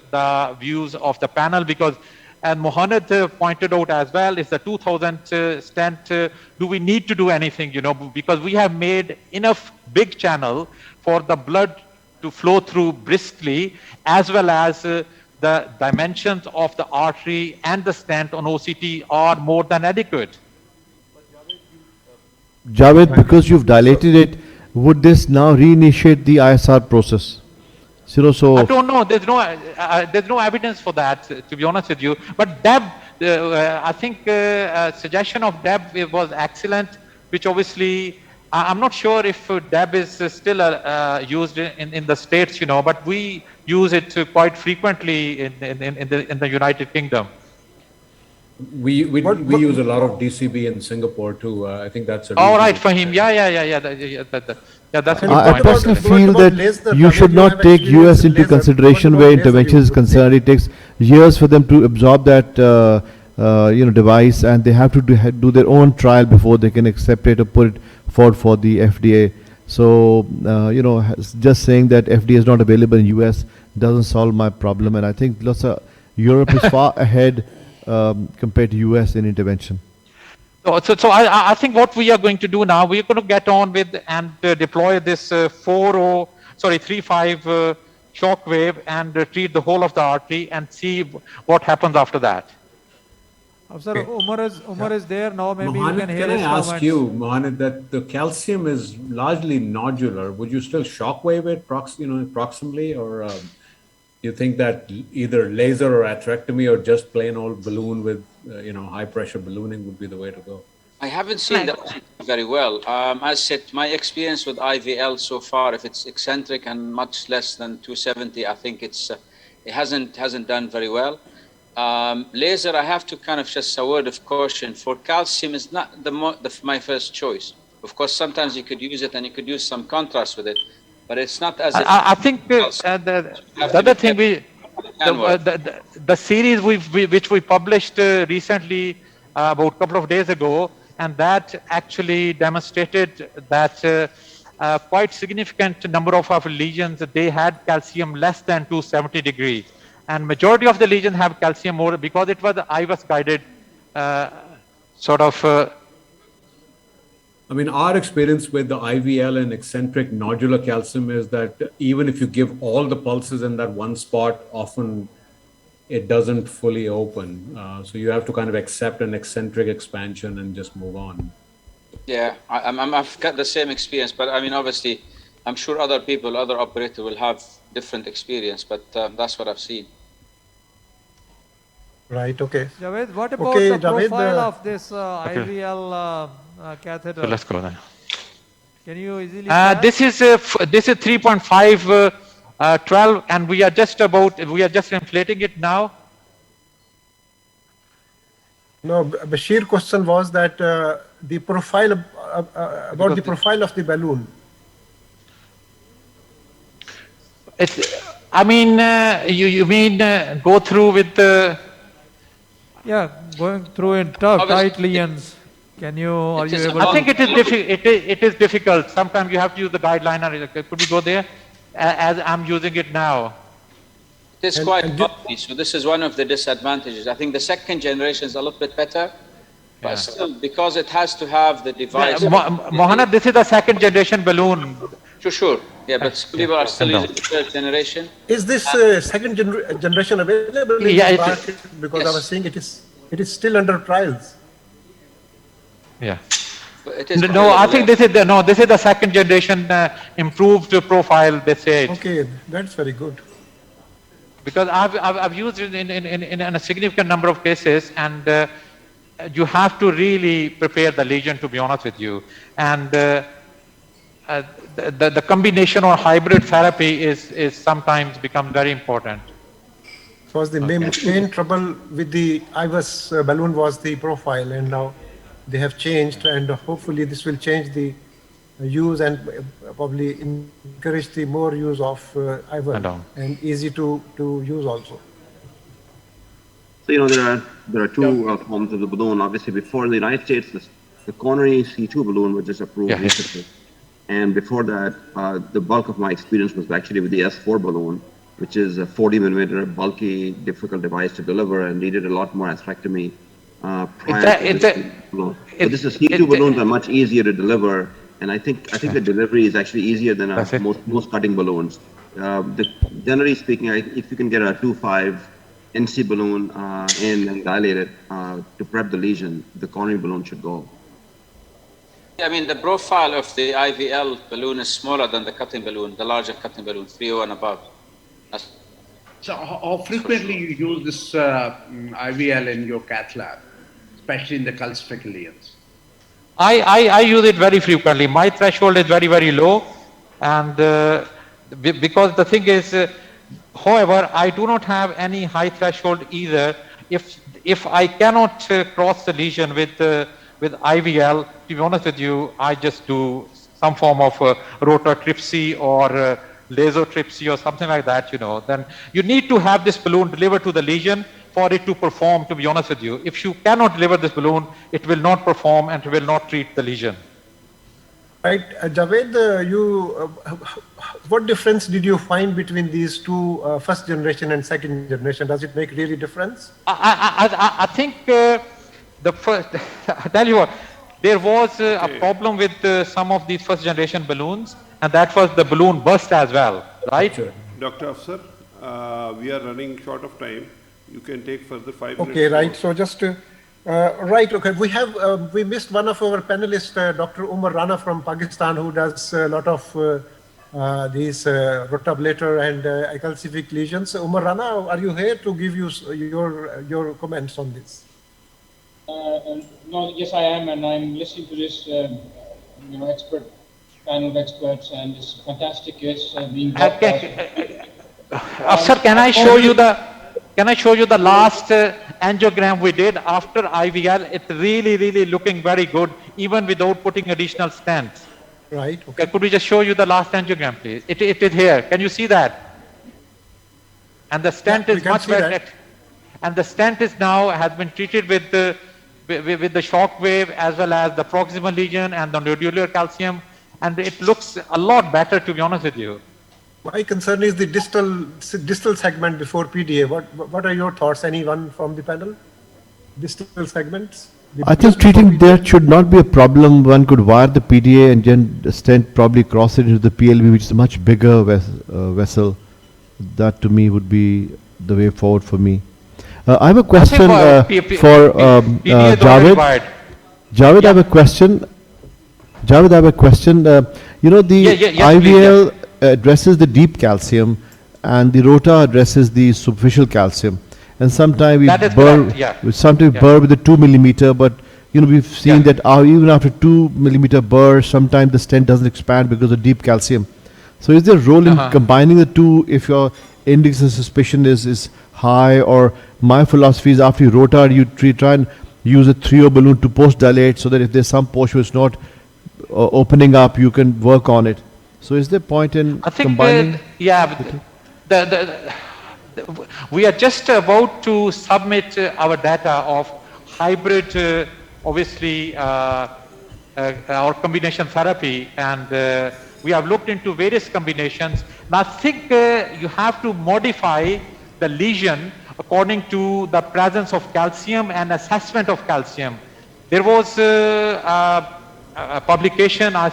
views of the panel, because and Mohammed pointed out as well, is the 2000 stent, do we need to do anything, you know, because we have made enough big channel for the blood to flow through briskly, as well as the dimensions of the artery and the stent on OCT are more than adequate. Javed, because you've dilated it, would this now reinitiate the ISR process? So I don't know. There's no evidence for that, to be honest with you. But DEB, I think suggestion of DEB was excellent, which obviously I'm not sure if DEB is still used in the States, you know, but we use it quite frequently in the United Kingdom. We use a lot of DCB in Singapore too. I think that's a all right, Fahim. Yeah. That's a good I point. personally feel that you should not take US into consideration where intervention is concerned. It takes years for them to absorb that device, and they have to do their own trial before they can accept it or put it forward for the FDA. So just saying that FDA is not available in US doesn't solve my problem, and I think Europe is far ahead compared to US in intervention. So I think what we are going to do now, we are going to get on with and deploy this 3.5 shock wave and treat the whole of the artery and see what happens after that. Sir, Umar is there now. Maybe Mohanad, you can hear can I his ask comments. you, Mohanad, that the calcium is largely nodular. Would you still shock wave it proximally, or you think that either laser or atherectomy or just plain old balloon with high pressure ballooning would be the way to go? I haven't seen that very well. As said, my experience with IVL so far, if it's eccentric and much less than 270, I think it hasn't done very well. Laser, I have to kind of just a word of caution. For calcium, is not my first choice. Of course, sometimes you could use it and you could use some contrast with it, but it's not as. I think the other thing the series which we published recently about a couple of days ago, and that actually demonstrated that quite significant number of our lesions, they had calcium less than 270 degrees, and majority of the lesions have calcium more because it was IVUS guided I mean, our experience with the IVL and eccentric nodular calcium is that even if you give all the pulses in that one spot, often it doesn't fully open. So you have to kind of accept an eccentric expansion and just move on. Yeah, I've got the same experience, but I mean, obviously, I'm sure other operators will have different experience, but that's what I've seen. Right, okay. Javed, what about Okay, the Javed, profile of this IVL catheter? So let's go then. Can you easily this is 3.5 12, and we are just inflating it now. No, Bashir's question was that the profile about the profile of the balloon. I mean, you mean go through with the. Yeah, going through in tight lesions. Are you able I think it is difficult. Sometimes you have to use the guideliner. Could we go there? As I'm using it now. It's quite bumpy, so this is one of the disadvantages. I think the second generation is a little bit better. But still, because it has to have the device. Mohana, this is the second generation balloon. Sure. Yeah, but some people are still using the first generation. Is this second generation available in the market? Because I was saying it is still under trials. Yeah. No, I think this is the second generation improved profile. They say. Okay, that's very good. Because I've used it in a significant number of cases, and you have to really prepare the lesion, to be honest with you, and the combination or hybrid therapy is sometimes become very important. So the main trouble with the IVUS balloon was the profile, and now they have changed, and hopefully this will change the use and probably encourage the more use of IVUS and easy to use also. So there are two forms of the balloon. Obviously, before the United States, the coronary C2 balloon was just approved recently, and before that, the bulk of my experience was actually with the S4 balloon, which is a 40 millimeter bulky, difficult device to deliver and needed a lot more atherectomy prior to this balloon. So this is C2 balloons are much easier to deliver, and I think the delivery is actually easier than most cutting balloons. Generally speaking, if you can get a 2.5 NC balloon in and dilate it to prep the lesion, the coronary balloon should go. I mean, the profile of the IVL balloon is smaller than the cutting balloon, the larger cutting balloon, 3.0 and above. So how frequently you use this IVL in your cath lab, especially in the calcifications? I use it very frequently. My threshold is very, very low, and because the thing is, however, I do not have any high threshold either. If I cannot cross the lesion with IVL, to be honest with you, I just do some form of rototripsy or lasotripsy or something like that, then you need to have this balloon delivered to the lesion for it to perform, to be honest with you. If you cannot deliver this balloon, it will not perform and will not treat the lesion. Right, Javed, what difference did you find between these two, first generation and second generation? Does it make really difference? I think the first, I tell you what, there was a problem with some of these first generation balloons, and that was the balloon burst as well, right? Sure. Dr. Afsar, we are running short of time. You can take further 5 minutes. Okay, right. So just okay. We missed one of our panelists, Dr. Umar Rana from Pakistan, who does a lot of these rotablator and calcific lesions. Umar Rana, are you here to give you your comments on this? No, yes, I am, and I'm listening to this, expert panel of experts, and this fantastic case being broadcast. Sir, can I show you the last angiogram we did after IVL? It's really, really looking very good, even without putting additional stents. Right. Okay. Could we just show you the last angiogram, please? It is here. Can you see that? And the stent is much better. And the stent is now has been treated with the shock wave as well as the proximal lesion and the nodular calcium, and it looks a lot better, to be honest with you. My concern is the distal segment before PDA. What are your thoughts? Anyone from the panel? Distal segments? I think treating that should not be a problem. One could wire the PDA and then the stent probably cross it into the PLV, which is a much bigger vessel. That to me would be the way forward for me. I have a question for Javed. Javed, I have a question. Javed, I have a question. The IVL addresses the deep calcium, and the rota addresses the superficial calcium. And sometimes we burr with the 2 millimeter, but we've seen that even after 2 millimeter burr, sometimes the stent doesn't expand because of deep calcium. So is there a role in combining the two if your index of suspicion is high? Or my philosophy is after you rota, you try and use a 3.0 balloon to post dilate so that if there's some portion which is not opening up, you can work on it. So is there a point in combining? We are just about to submit our data of hybrid, obviously, our combination therapy, and we have looked into various combinations. And I think you have to modify the lesion according to the presence of calcium and assessment of calcium. There was a publication, I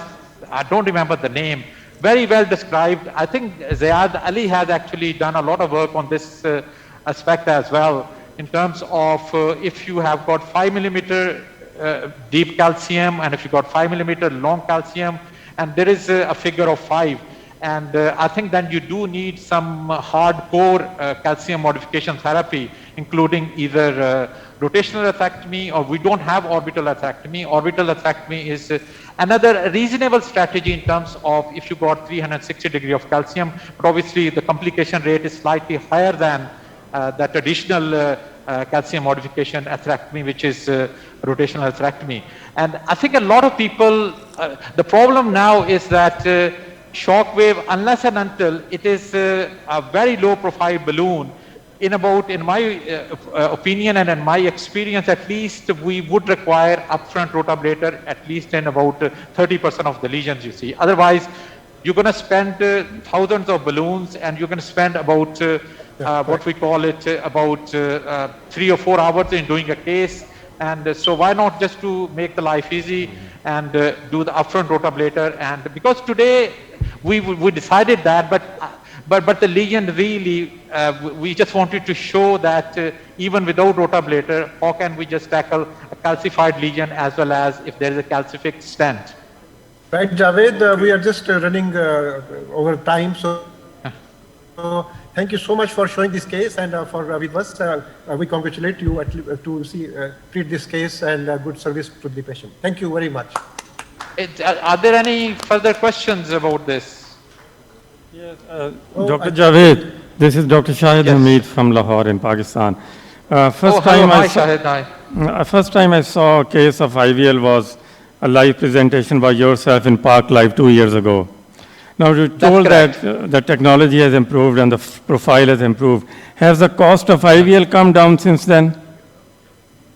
don't remember the name, very well described. I think Zayad Ali has actually done a lot of work on this aspect as well, in terms of if you have got 5 millimeter deep calcium and if you got 5 millimeter long calcium, and there is a figure of 5. And I think then you do need some hardcore calcium modification therapy, including either rotational atherectomy, or we don't have orbital atherectomy. Orbital atherectomy is another reasonable strategy in terms of if you got 360 degree of calcium, but obviously the complication rate is slightly higher than the traditional calcium modification atherectomy, which is rotational atherectomy. And I think a lot of people, the problem now is that shock wave, unless and until it is a very low profile balloon, in my opinion and in my experience at least, we would require upfront rotablator at least in about 30% of the lesions you see. Otherwise, you're going to spend thousands of balloons and you're going to spend about what we call it about 3 or 4 hours in doing a case. And so why not just to make the life easy and do the upfront rotablator? And because today we decided that, but the lesion really, we just wanted to show that even without rotablator, how can we just tackle a calcified lesion as well as if there is a calcific stent. Right, Javed, we are just running over time, so thank you so much for showing this case and for with us. We congratulate you to treat this case and good service to the patient. Thank you very much. Are there any further questions about this? Yes, Dr. Javed, this is Dr. Shahid Hamid from Lahore in Pakistan. First time I saw a case of IVL was a live presentation by yourself in Park Live 2 years ago. Now you told that the technology has improved and the profile has improved. Has the cost of IVL come down since then?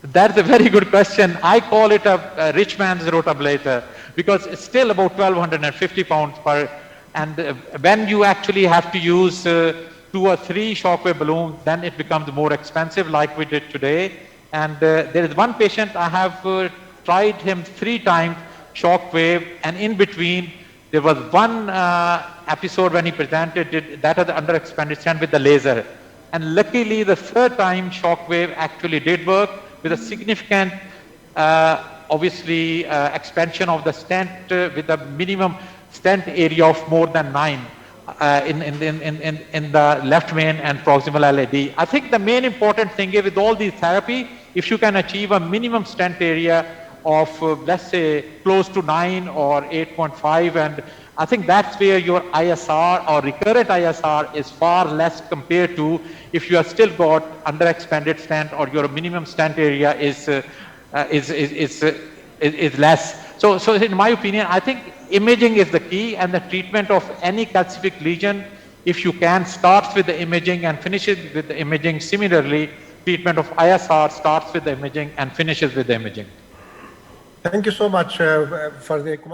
That's a very good question. I call it a rich man's rotablator because it's still about 1,250 pounds per. And when you actually have to use 2 or 3 shockwave balloons, then it becomes more expensive like we did today. And there is one patient, I have tried him 3 times shockwave, and in between there was one episode when he presented that was the under expanded stent with the laser. And luckily the 3rd time shockwave actually did work with a significant obviously expansion of the stent with a minimum stent area of more than 9 in the left main and proximal LAD. I think the main important thing is with all these therapy, if you can achieve a minimum stent area of let's say close to 9 or 8.5, and I think that's where your ISR or recurrent ISR is far less compared to if you have still got under expanded stent or your minimum stent area is less. So in my opinion, I think imaging is the key, and the treatment of any calcific lesion, if you can, starts with the imaging and finishes with the imaging. Similarly, treatment of ISR starts with the imaging and finishes with the imaging. Thank you so much for the comment.